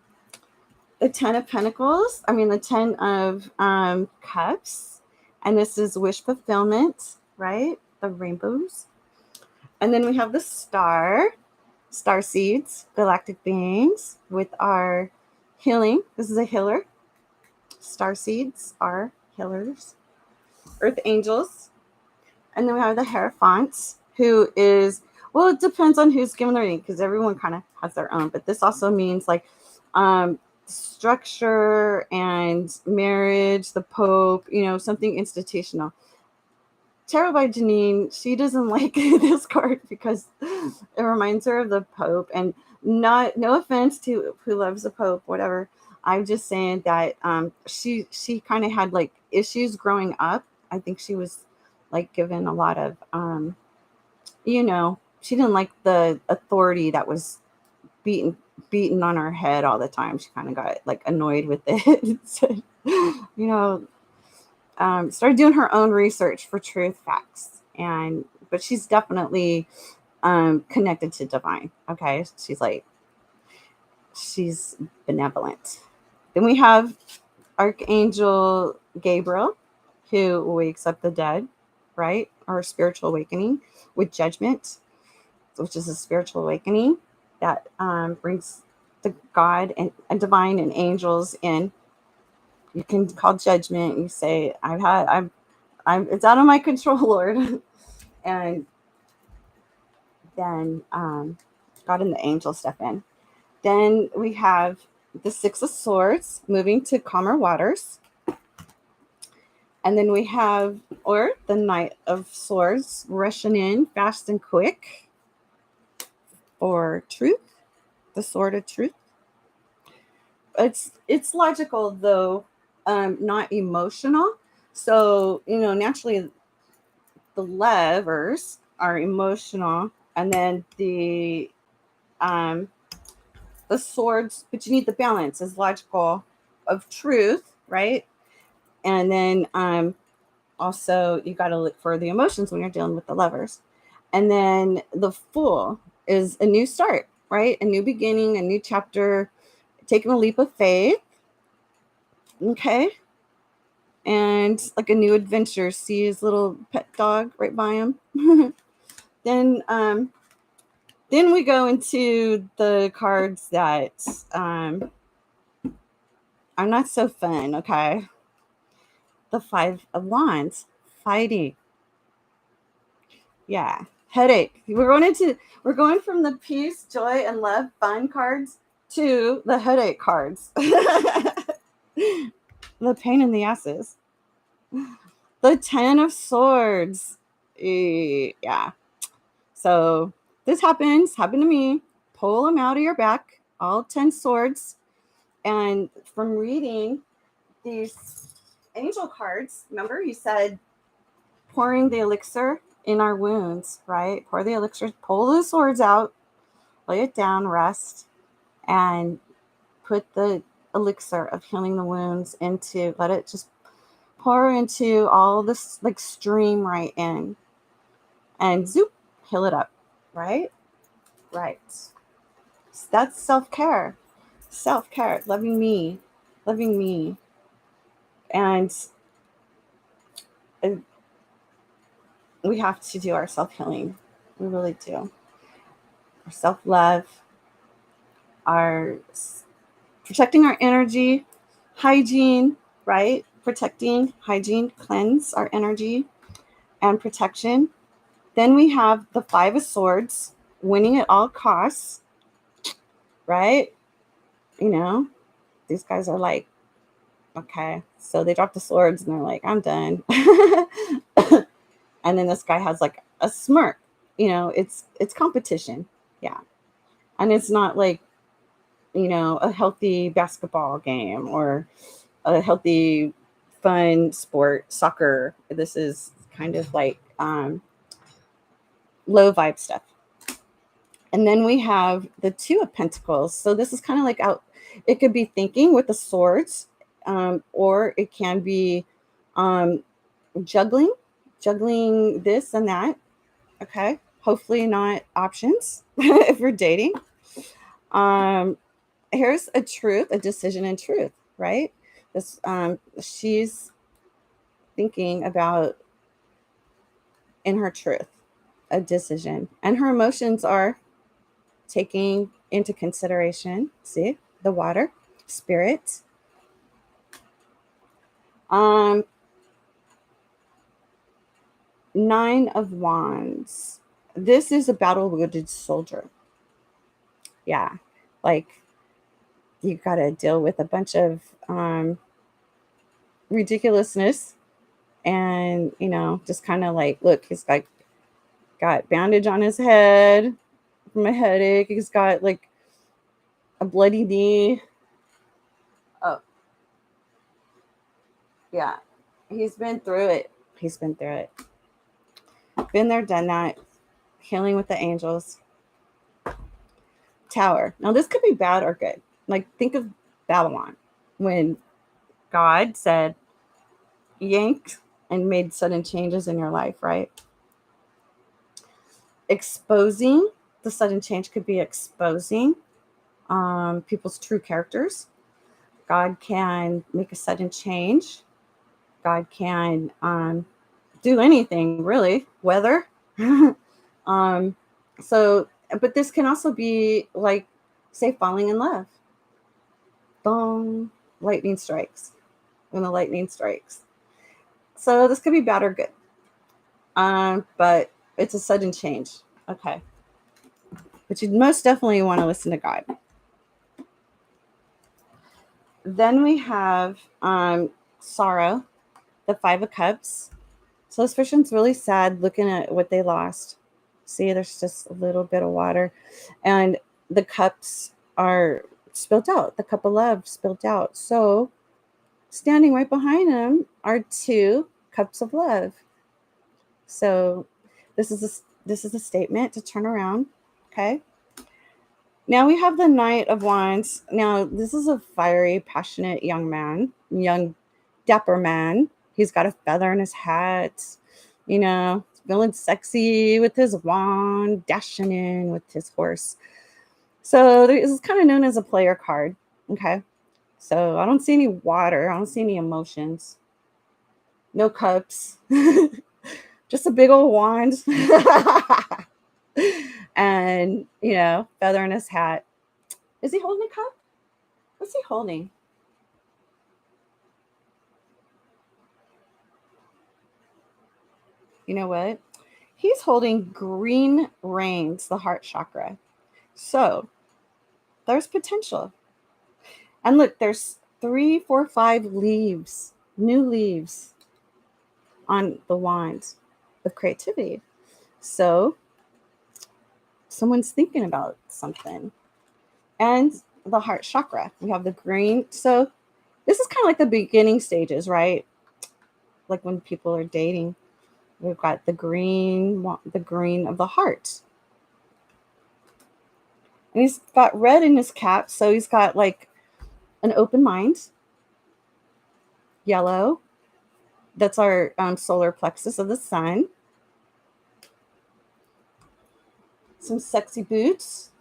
The 10 of Pentacles, the 10 of Cups. And this is wish fulfillment, right? The rainbows. And then we have the Starseeds, galactic beings with our healing. This is a healer. Starseeds are healers. Earth angels. And then we have the Hierophants, who is Well, it depends on who's giving the reading because everyone kind of has their own. But this also means like structure and marriage, the Pope, something institutional. Tarot by Janine, she doesn't like this card because it reminds her of the Pope. And no offense to who loves the Pope, whatever. I'm just saying that she kind of had like issues growing up. I think she was like given a lot of she didn't like the authority that was beaten beaten on her head all the time. She kind of got like annoyed with it. So, you know, started doing her own research for truth facts, but she's definitely connected to divine. Okay, she's benevolent. Then we have Archangel Gabriel, who wakes up the dead, right? Or spiritual awakening with judgment, which is a spiritual awakening that brings the God and divine and angels in. You can call judgment. You say, it's out of my control, Lord. And then God and the angels step in. Then we have the Six of Swords moving to calmer waters. And then we have, or the Knight of Swords rushing in fast and quick for truth, the Sword of Truth. It's logical though, not emotional. So naturally the levers are emotional, and then um, the swords, but you need the balance is logical of truth, right? And then also you got to look for the emotions when you're dealing with the levers. And then the Fool is a new start, right? A new beginning, a new chapter, taking a leap of faith. Okay. And like a new adventure. See his little pet dog right by him. then then we go into the cards that are not so fun. Okay. The Five of Wands, fighting. Yeah. Headache. We're going from the peace, joy, and love fun cards to the headache cards. The pain in the asses. The Ten of Swords. Yeah. So this happened to me. Pull them out of your back, all 10 swords. And from reading these angel cards, remember you said pouring the elixir in our wounds, right? Pour the elixir, pull the swords out, lay it down, rest, and put the elixir of healing the wounds into, let it just pour into all this, like stream right in, and zoop, heal it up, right? Right. So that's self-care. Self-care, loving me. And we have to do our self-healing. We really do. Our self-love, our protecting our energy, hygiene, right? Protecting, hygiene, cleanse our energy and protection. Then we have the Five of Swords, winning at all costs, right? These guys are like, okay. So they drop the swords and they're like, I'm done. And then this guy has like a smirk. It's competition. Yeah. And it's not like, a healthy basketball game or a healthy, fun sport, soccer. This is kind of like low vibe stuff. And then we have the Two of Pentacles. So this is kind of like it could be thinking with the swords, or it can be juggling this and that. Okay. Hopefully not options if you're dating. Here's a decision and truth, right? She's thinking about in her truth, a decision, and her emotions are taking into consideration, see, the water, spirit. Nine of Wands. This is a battle-wounded soldier. Yeah, like you got to deal with a bunch of ridiculousness, and just kind of like, look, he's like got bandage on his head from a headache. He's got like a bloody knee. Oh, yeah. He's been through it. He's been through it. Been there, done that. Healing with the angels. Tower. Now, this could be bad or good. Like, think of Babylon when God said, yank, and made sudden changes in your life, right? Exposing the sudden change could be exposing people's true characters. God can make a sudden change. God can do anything, really. Weather. um, so, but this can also be like, say, falling in love. Boom, lightning strikes. When the lightning strikes. So this could be bad or good. But it's a sudden change. Okay. But you most definitely want to listen to God. Then we have sorrow, the Five of Cups. So this person's really sad looking at what they lost. See, there's just a little bit of water. And the cups are spilled out. The cup of love spilled out. So standing right behind them are two cups of love. So this is a statement to turn around. Okay. Now we have the Knight of Wands. Now this is a fiery, passionate young man, young, dapper man. He's got a feather in his hat. Feeling sexy with his wand, dashing in with his horse. So this is kind of known as a player card. Okay. So I don't see any water. I don't see any emotions. No cups. Just a big old wand. And, feather in his hat. Is he holding a cup? What's he holding? You know what? He's holding green rains, the heart chakra. So there's potential. And look, there's 3, 4, 5 leaves, new leaves on the wand of creativity. So someone's thinking about something. And the heart chakra, we have the green. So this is kind of like the beginning stages, right? Like when people are dating, we've got the green of the heart. And he's got red in his cap, so he's got like an open mind. Yellow, that's our solar plexus of the sun. Some sexy boots.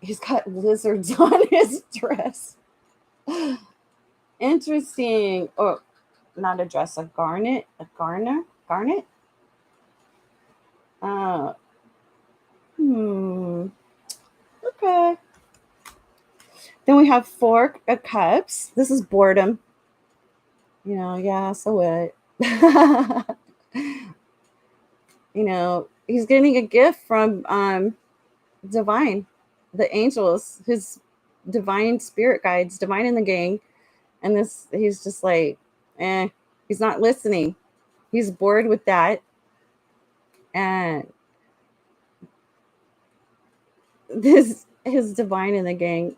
He's got lizards on his dress. Interesting. Oh, not a dress, a garnet. Garnet. Uh, Okay. Then we have 4 of Cups. This is boredom. Yeah, so what? He's getting a gift from divine, the angels, his divine spirit guides, divine in the gang. And he's just like, he's not listening. He's bored with that. And his divine in the gang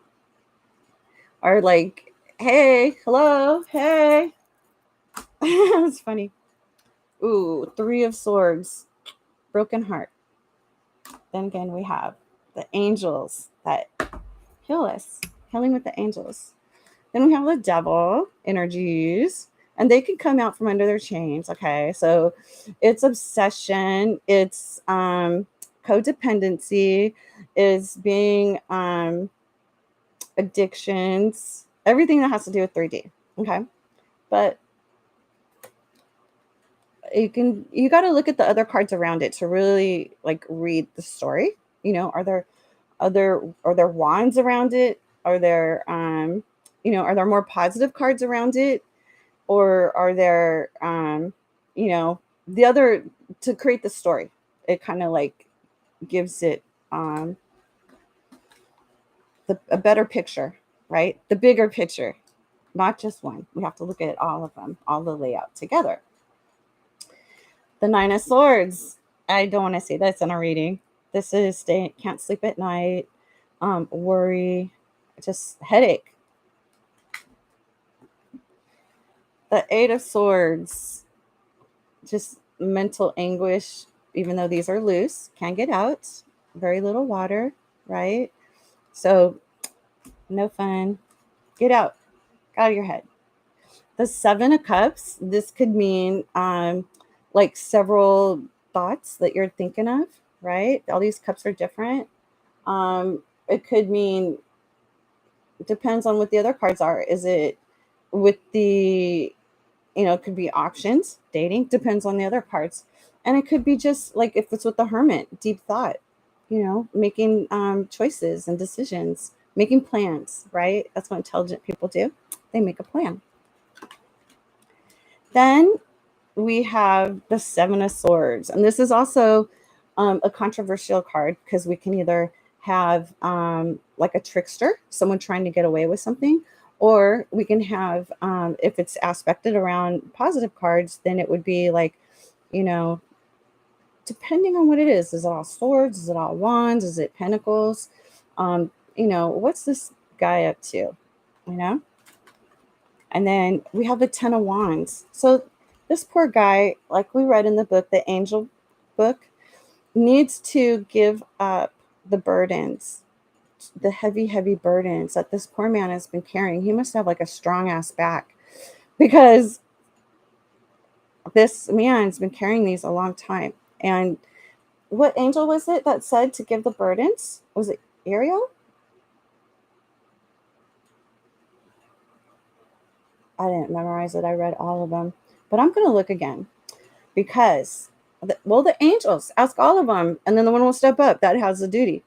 are like, hey, hello, hey. It's funny. Ooh, 3 of Swords, broken heart. Then again, we have the angels that heal us, healing with the angels. Then we have the devil energies, and they can come out from under their chains. Okay, so it's obsession, it's codependency, is being addictions, everything that has to do with 3D. Okay, but you got to look at the other cards around it to really like read the story. Are there wands around it? Are there are there more positive cards around it? Or are there the other to create the story. It kind of like gives it a better picture, right? The bigger picture, not just one. We have to look at all of them, all the layout together. The Nine of Swords. I don't want to say that's in a reading. This is can't sleep at night, worry, just headache. The Eight of Swords, just mental anguish, even though these are loose, can't get out. Very little water, right? So no fun. Get out of your head. The Seven of Cups, this could mean like several thoughts that you're thinking of, right? All these cups are different. It could mean, depends on what the other cards are. Is it with the, it could be options, dating, depends on the other cards. And it could be just like if it's with the Hermit, deep thought, making choices and decisions, making plans, right? That's what intelligent people do. They make a plan. Then we have the Seven of Swords. And this is also a controversial card because we can either have like a trickster, someone trying to get away with something, or we can have, if it's aspected around positive cards, then it would be like, depending on what it is it all swords? Is it all wands? Is it pentacles? What's this guy up to? And then we have the Ten of Wands. So this poor guy, like we read in the book, the angel book, needs to give up the burdens, the heavy, heavy burdens that this poor man has been carrying. He must have like a strong ass back because this man's been carrying these a long time. And what angel was it that said to give the burdens? Was it Ariel? I didn't memorize it. I read all of them. But I'm going to look again because, the angels, ask all of them. And then the one will step up that has the duty.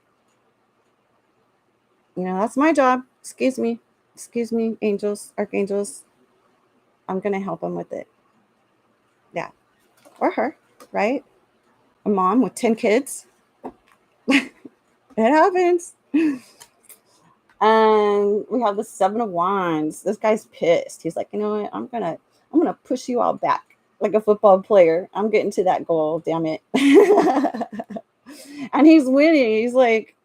That's my job. Excuse me, angels, archangels. I'm going to help them with it. Yeah. Or her, right? A mom with 10 kids. It happens. And we have the Seven of Wands. This guy's pissed. He's like, you know what? I'm gonna push you all back like a football player. I'm getting to that goal. Damn it. And he's winning. He's like,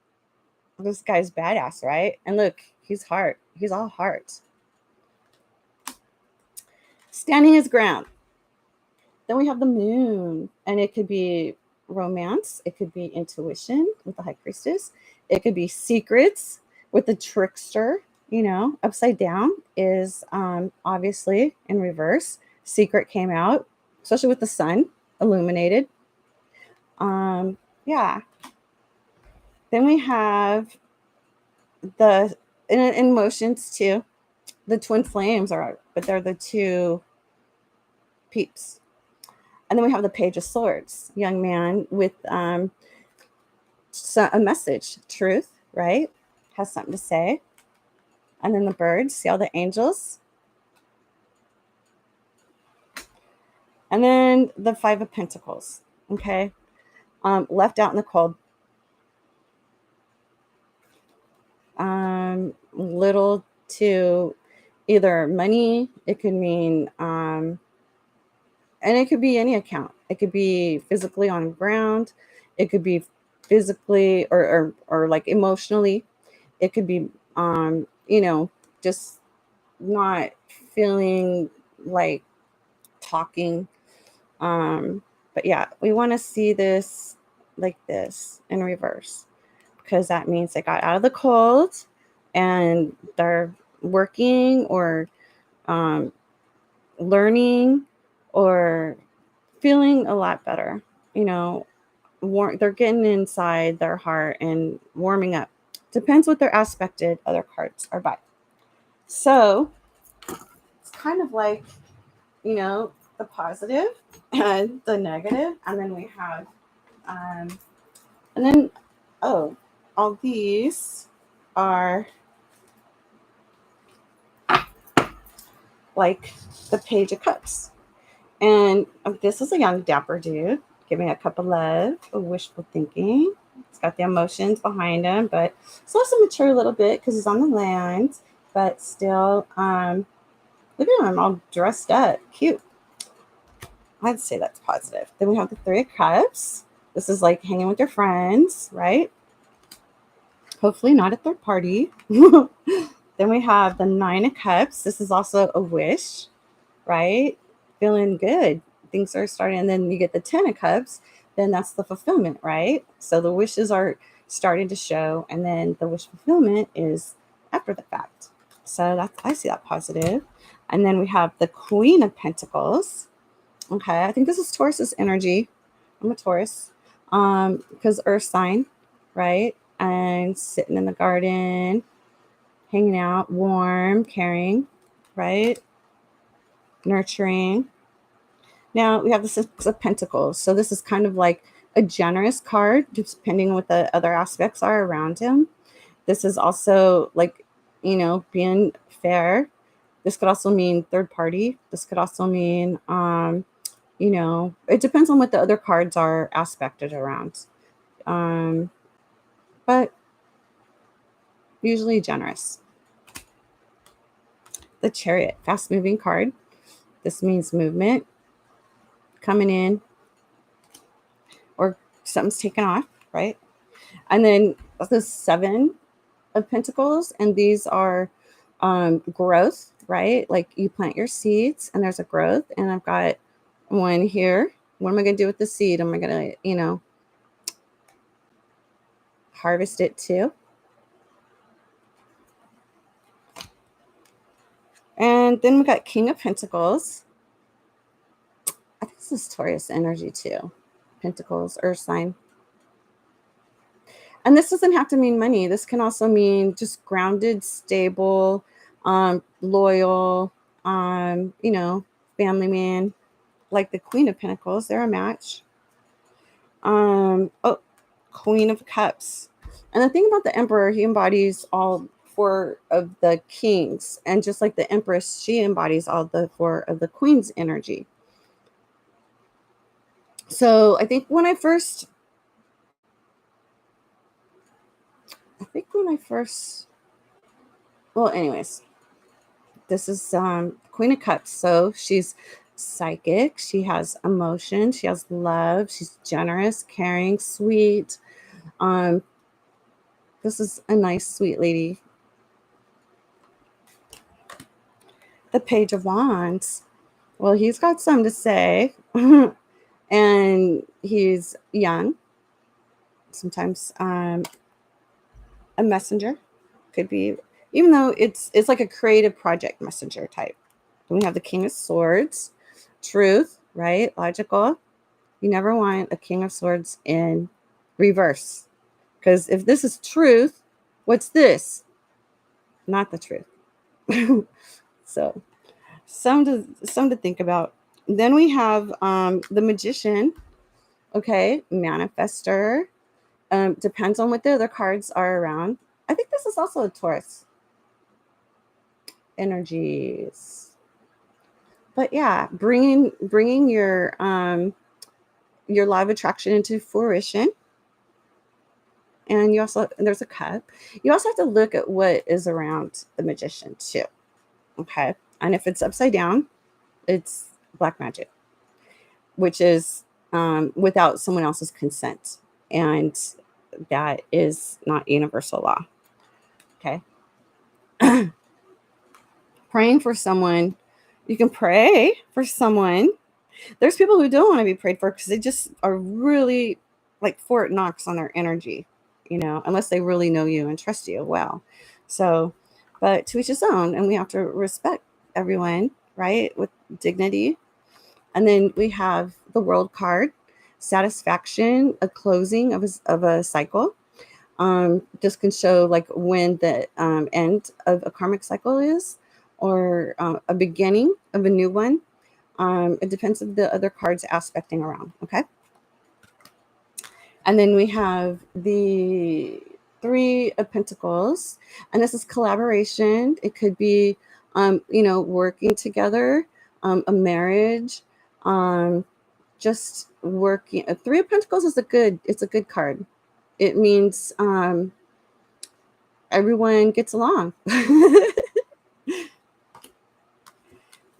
this guy's badass, right? And look, he's heart. He's all heart. Standing his ground. Then we have the Moon, and it could be romance. It could be intuition with the High Priestess. It could be secrets with the Trickster. Upside down is obviously in reverse. Secret came out, especially with the sun illuminated. Yeah. Then we have the in motions too. The twin flames but they're the two peeps. And then we have the Page of Swords, young man with a message, truth, right? Has something to say. And then the birds, see all the angels. And then the Five of Pentacles, okay? Left out in the cold. Little to either money, it could mean, and it could be any account. It could be physically on ground. It could be physically or like emotionally. It could be, just not feeling like talking. But yeah, we want to see this like this in reverse because that means they got out of the cold and they're working or learning or feeling a lot better. They're getting inside their heart and warming up. Depends what their aspected other cards are by. So it's kind of like, the positive and the negative. And then we have, and then, all these are like the Page of Cups. And this is a young, dapper dude. giving a cup of love, a wishful thinking. It's got the emotions behind him, but it's also mature a little bit because he's on the land, but still, look at him all dressed up, cute. I'd say that's positive. Then we have the Three of Cups. This is like hanging with your friends, right? Hopefully not a third party. Then we have the Nine of Cups. This is also a wish, right? Feeling good. Things are starting. And then you get the Ten of Cups. Then that's the fulfillment, right? So the wishes are starting to show. And then the wish fulfillment is after the fact. So that's, I see that positive. And then we have the Queen of Pentacles. Okay, I think this is Taurus's energy. I'm a Taurus. Because Earth sign, right? And sitting in the garden, hanging out, warm, caring, right? Nurturing. Now we have the Six of Pentacles. So this is kind of like a generous card, depending on what the other aspects are around him. This is also like, being fair. This could also mean third party. This could also mean, it depends on what the other cards are aspected around. But usually generous. The Chariot, fast moving card. This means movement coming in or something's taken off, right? And then the Seven of Pentacles, and these are growth, right? Like you plant your seeds and there's a growth. And I've got one here. What am I going to do with the seed? Am I going to, harvest it too? And then we got King of Pentacles. I think this is Taurus energy too. Pentacles, Earth sign. And this doesn't have to mean money. This can also mean just grounded, stable, loyal, family man. Like the Queen of Pentacles, they're a match. Queen of Cups. And the thing about the Emperor, he embodies all four of the kings. And just like the Empress, she embodies all the four of the Queen's energy. So I think when I first, well, anyways, this is Queen of Cups. So she's psychic. She has emotion. She has love. She's generous, caring, sweet. This is a nice, sweet lady. The Page of Wands. Well, he's got something to say. And he's young. Sometimes a messenger could be, even though it's like a creative project messenger type. Then we have the King of Swords. Truth, right? Logical. You never want a King of Swords in reverse. Because if this is truth, what's this? Not the truth. So some to think about. Then we have the Magician. Okay, Manifester. Depends on what the other cards are around. I think this is also a Taurus energies. But yeah, bringing your law of attraction into fruition. And you also, there's a cup. You also have to look at what is around the Magician too. Okay. And if it's upside down, it's black magic, which is without someone else's consent. And that is not universal law. Okay. Praying for someone. You can pray for someone. There's people who don't want to be prayed for because they just are really like Fort Knox on their energy, unless they really know you and trust you well. So, but to each his own, and we have to respect everyone, right, with dignity. And then we have the World card, satisfaction, a closing of a cycle. This can show like when the end of a karmic cycle is, or a beginning of a new one. It depends on the other cards aspecting around. Okay. And then we have the Three of Pentacles, and this is collaboration. It could be, working together, a marriage, just working. Three of Pentacles is a good card. It means everyone gets along.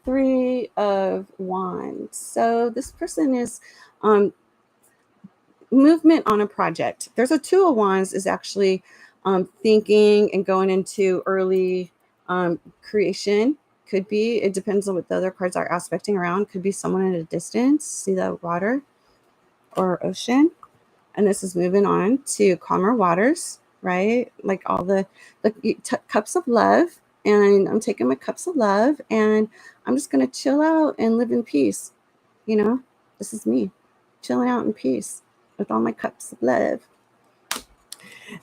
Three of Wands. So this person is movement on a project. There's a Two of Wands is actually thinking and going into early creation. Could be, it depends on what the other cards are aspecting around. Could be someone at a distance. See the water or ocean. And this is moving on to calmer waters, right? Like all the cups of love. And I'm taking my cups of love and I'm just going to chill out and live in peace. You know, this is me chilling out in peace with all my cups of love.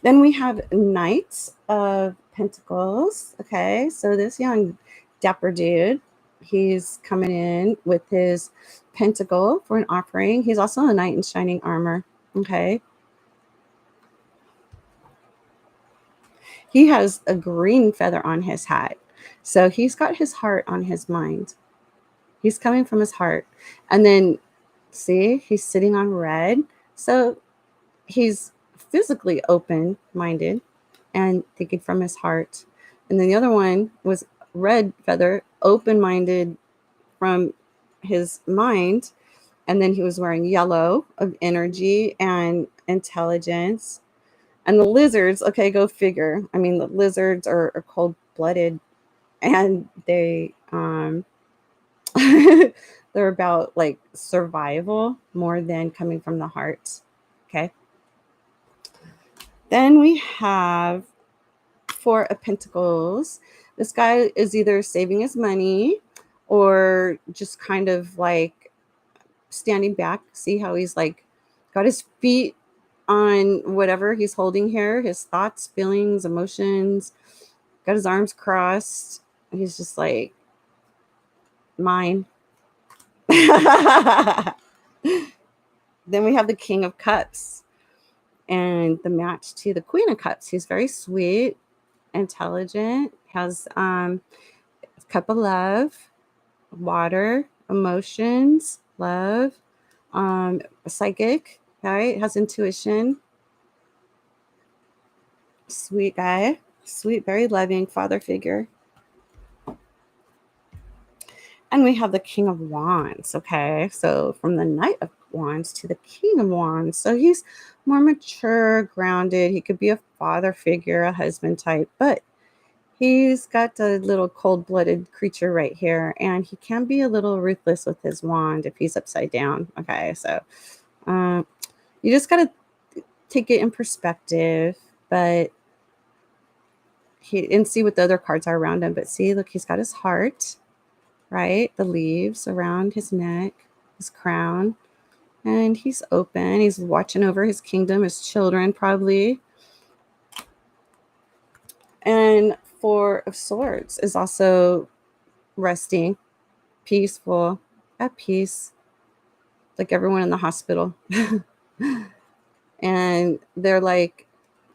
Then we have Knight of Pentacles. Okay, so this young dapper dude, he's coming in with his pentacle for an offering. He's also a knight in shining armor. Okay. He has a green feather on his hat. So he's got his heart on his mind. He's coming from his heart. And then, see, he's sitting on red. So he's physically open-minded and thinking from his heart. And then the other one was red feather, open-minded from his mind. And then he was wearing yellow of energy and intelligence. And the lizards, okay, go figure. I mean, the lizards are cold-blooded, and they they're about like survival more than coming from the heart. Okay. Then we have Four of Pentacles. This guy is either saving his money or just kind of like standing back. See how he's like got his feet on whatever he's holding here, his thoughts, feelings, emotions, got his arms crossed. He's just like, mine. Then we have the King of Cups and the match to the Queen of Cups. He's very sweet, intelligent, has a cup of love, water, emotions, love, psychic, right? Has intuition. Sweet guy, sweet, very loving father figure. And we have the King of Wands. Okay, so from the Knight of Wands to the King of Wands. So he's more mature, grounded. He could be a father figure, a husband type, but he's got a little cold-blooded creature right here, and he can be a little ruthless with his wand if he's upside down. Okay, so you just got to take it in perspective, but and see what the other cards are around him. But see, look, he's got his heart, right? The leaves around his neck, his crown, and he's open. He's watching over his kingdom, his children, probably. And Four of Swords is also resting, peaceful, at peace, like everyone in the hospital. And they're like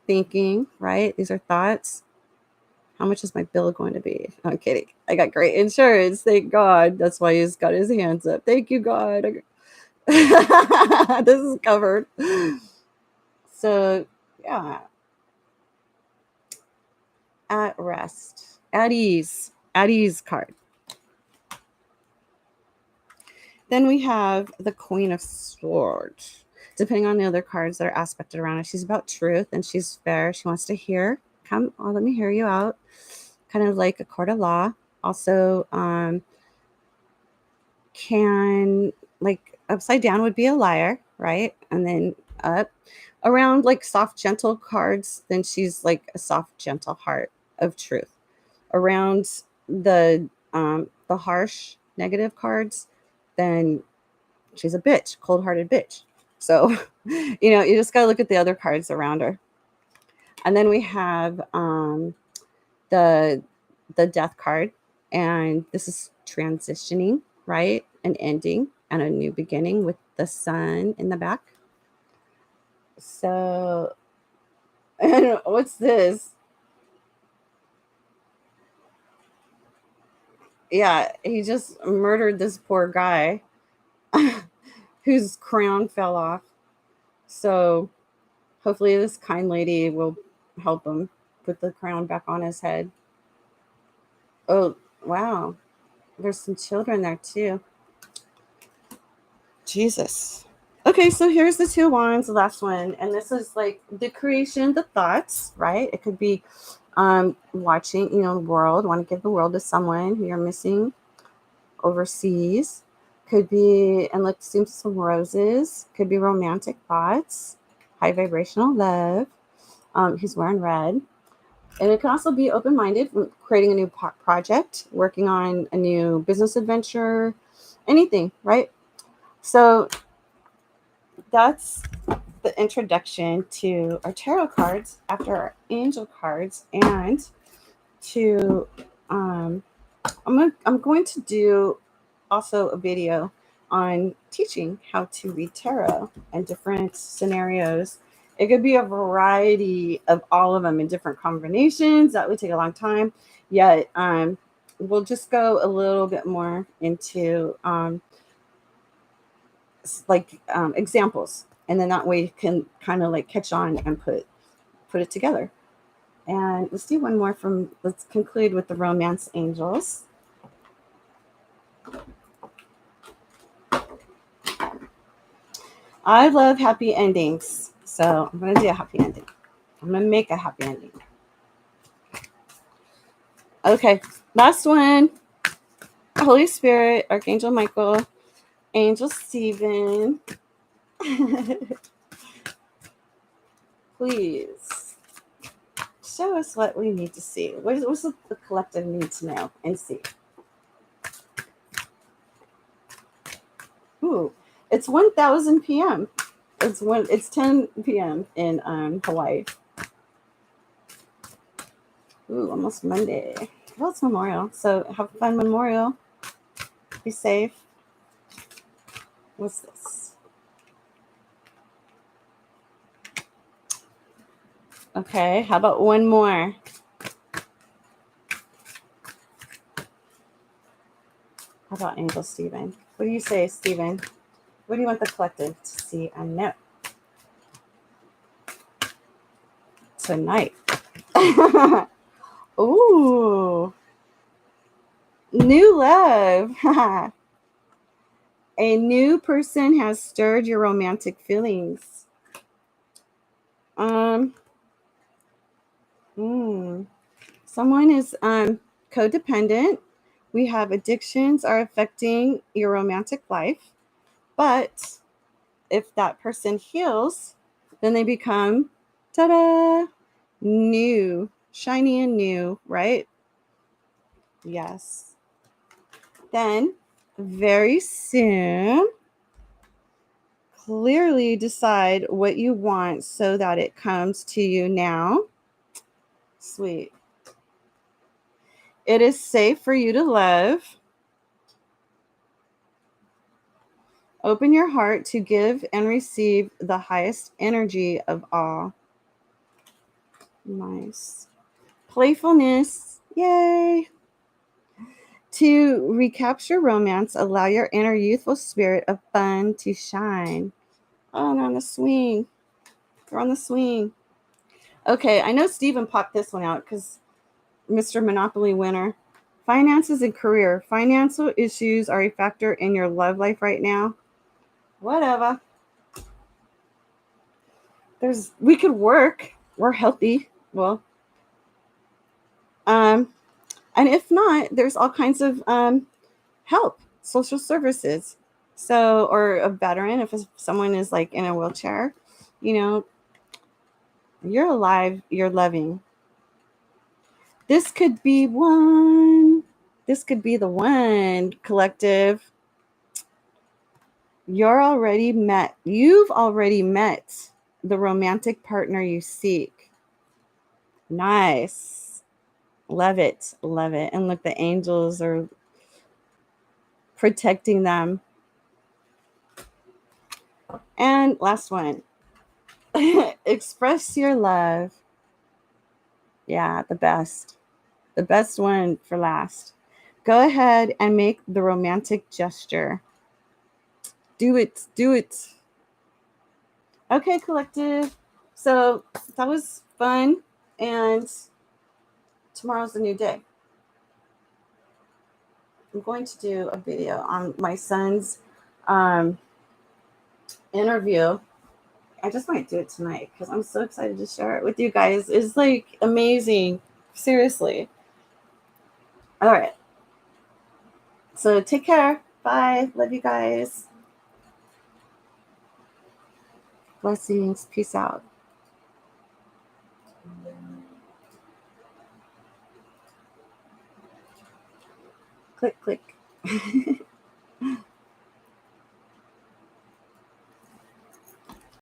thinking, right? These are thoughts. How much is my bill going to be? I'm kidding. I got great insurance. Thank God. That's why he's got his hands up. Thank you, God. This is covered. So, yeah. At rest. At ease. At ease card. Then we have the Queen of Swords. Depending on the other cards that are aspected around her, she's about truth and she's fair. She wants to hear. Come, let me hear you out. Kind of like a court of law. Also, can, like, upside down would be a liar, right? And then up around like soft, gentle cards, then she's like a soft, gentle heart of truth. Around the harsh, negative cards, then she's a bitch, cold-hearted bitch. So, you just got to look at the other cards around her. And then we have the death card, and this is transitioning, right? An ending and a new beginning with the sun in the back. So, and what's this? Yeah, he just murdered this poor guy whose crown fell off. So hopefully this kind lady will help him put the crown back on his head. Oh, wow. There's some children there too. Jesus. Okay, so here's the two wands, the last one. And this is like the creation, the thoughts, right? It could be watching, the world, want to give the world to someone who you're missing overseas. Could be, and look, seems some roses. Could be romantic thoughts, high vibrational love. He's wearing red. And it can also be open-minded, creating a new project, working on a new business adventure, anything, right? So that's the introduction to our tarot cards after our angel cards. And to I'm going to do also a video on teaching how to read tarot and different scenarios. It could be a variety of all of them in different combinations. That would take a long time. Yet we'll just go a little bit more into examples, and then that way you can kind of like catch on and put it together. And let's do one more let's conclude with the romance angels. I love happy endings, so I'm going to do a happy ending. I'm going to make a happy ending. Okay, last one. Holy Spirit, Archangel Michael, Angel Stephen. Please show us what we need to see. What's the collective need to know and see? Ooh, it's 1,000 p.m. It's 10 p.m. in Hawaii. Ooh, almost Monday. Well, it's Memorial, so have fun Memorial. Be safe. What's this? Okay, how about one more? How about Angel Stephen? What do you say, Stephen? What do you want the collective to see and know tonight? Ooh, new love. A new person has stirred your romantic feelings. Someone is codependent. We have addictions are affecting your romantic life. But if that person heals, then they become, ta-da, new, shiny and new, right? Yes. Then very soon, clearly decide what you want so that it comes to you now. Sweet. It is safe for you to love. Open your heart to give and receive the highest energy of all. Nice. Playfulness. Yay. To recapture romance, allow your inner youthful spirit of fun to shine. Oh, I'm on the swing. We're on the swing. Okay, I know Stephen popped this one out because Mr. Monopoly winner. Finances and career. Financial issues are a factor in your love life right now. Whatever. We could work. We're healthy. Well, and if not, there's all kinds of help, social services. So, or a veteran, if someone is like in a wheelchair, you're alive, you're loving. This could be one. This could be the one, collective. You've already met the romantic partner you seek. Nice. Love it. Love it. And look, the angels are protecting them. And last one. Express your love. Yeah, the best. The best one for last. Go ahead and make the romantic gesture. Do it. Do it. Okay, collective. So that was fun. And tomorrow's a new day. I'm going to do a video on my son's um, interview. I just might do it tonight because I'm so excited to share it with you guys. It's like amazing. Seriously. All right. So take care. Bye. Love you guys. Blessings. Peace out. Click, click.